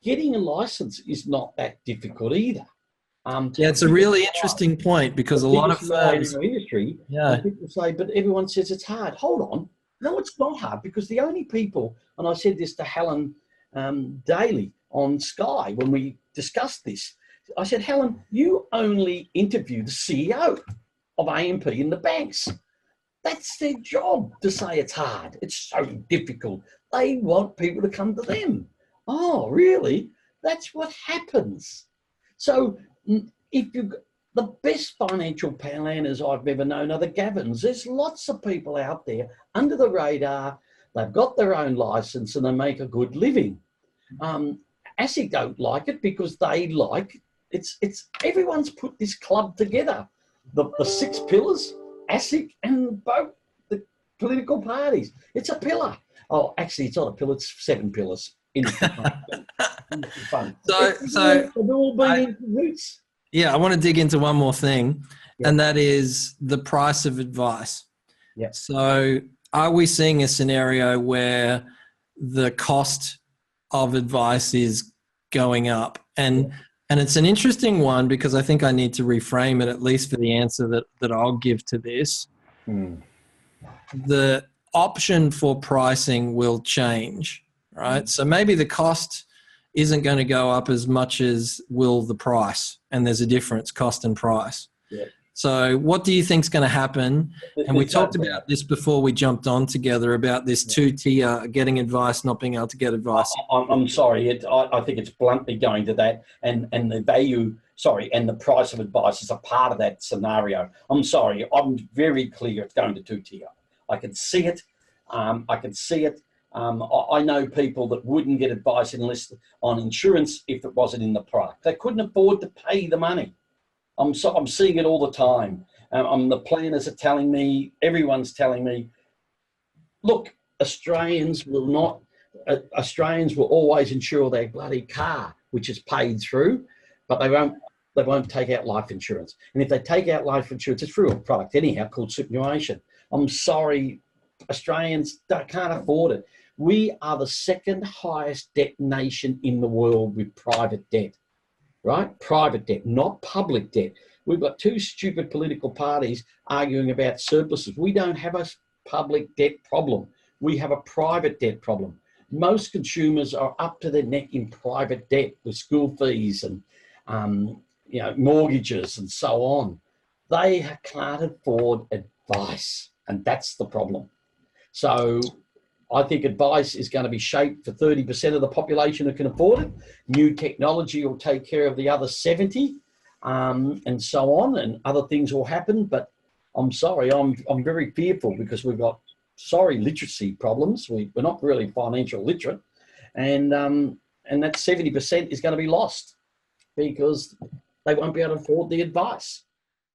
Speaker 2: Getting a license is not that difficult either.
Speaker 1: It's a really interesting point because a lot of firms
Speaker 2: in our industry, people say, but everyone says it's hard. Hold on. No, it's not hard because the only people, and I said this to Helen Daly on Sky when we discussed this, I said, Helen, you only interview the CEO of AMP in the banks. That's their job to say it's hard. It's so difficult. They want people to come to them. Oh, really? That's what happens. So the best financial planners I've ever known are the Gavins. There's lots of people out there under the radar. They've got their own license and they make a good living. ASIC don't like it because they like it's everyone's put this club together. The 6 pillars. ASIC and both the political parties. It's a pillar. Oh, actually, it's not a pillar. It's 7 pillars. In fun.
Speaker 1: So
Speaker 2: they're all being in roots.
Speaker 1: Yeah, I want to dig into one more thing,
Speaker 2: Yeah.
Speaker 1: and that is the price of advice.
Speaker 2: Yeah.
Speaker 1: So, are we seeing a scenario where the cost of advice is going up? And it's an interesting one because I think I need to reframe it, at least for the answer that I'll give to this.
Speaker 2: Mm.
Speaker 1: The option for pricing will change, right? So maybe the cost isn't going to go up as much as will the price, and there's a difference, cost and price.
Speaker 2: Yeah.
Speaker 1: So what do you think is going to happen? And we
Speaker 2: There's no
Speaker 1: talked
Speaker 2: doubt.
Speaker 1: about this before we jumped on together about this two-tier, getting advice, not being able to get advice.
Speaker 3: I'm sorry. I think it's bluntly going to that, and the value, sorry, and the price of advice is a part of that scenario. I'm sorry. I'm very clear it's going to two-tier. I can see it. I can see it. I know people that wouldn't get advice unless on insurance if it wasn't in the product. They couldn't afford to pay the money. I'm seeing it all the time. The planners are telling me, everyone's telling me, look, Australians will always insure their bloody car, which is paid through, but they won't take out life insurance. And if they take out life insurance, it's through a product anyhow called superannuation. I'm sorry, Australians can't afford it. We are the second highest debt nation in the world with private debt, right? Private debt, not public debt. We've got two stupid political parties arguing about surpluses. We don't have a public debt problem. We have a private debt problem. Most consumers are up to their neck in private debt with school fees and mortgages and so on. They can't afford advice, and that's the problem. So I think advice is going to be shaped for 30% of the population who can afford it. New technology will take care of the other 70, and so on, and other things will happen. But I'm sorry, I'm very fearful because we've got literacy problems. We're not really financial literate, and that 70% is going to be lost because they won't be able to afford the advice.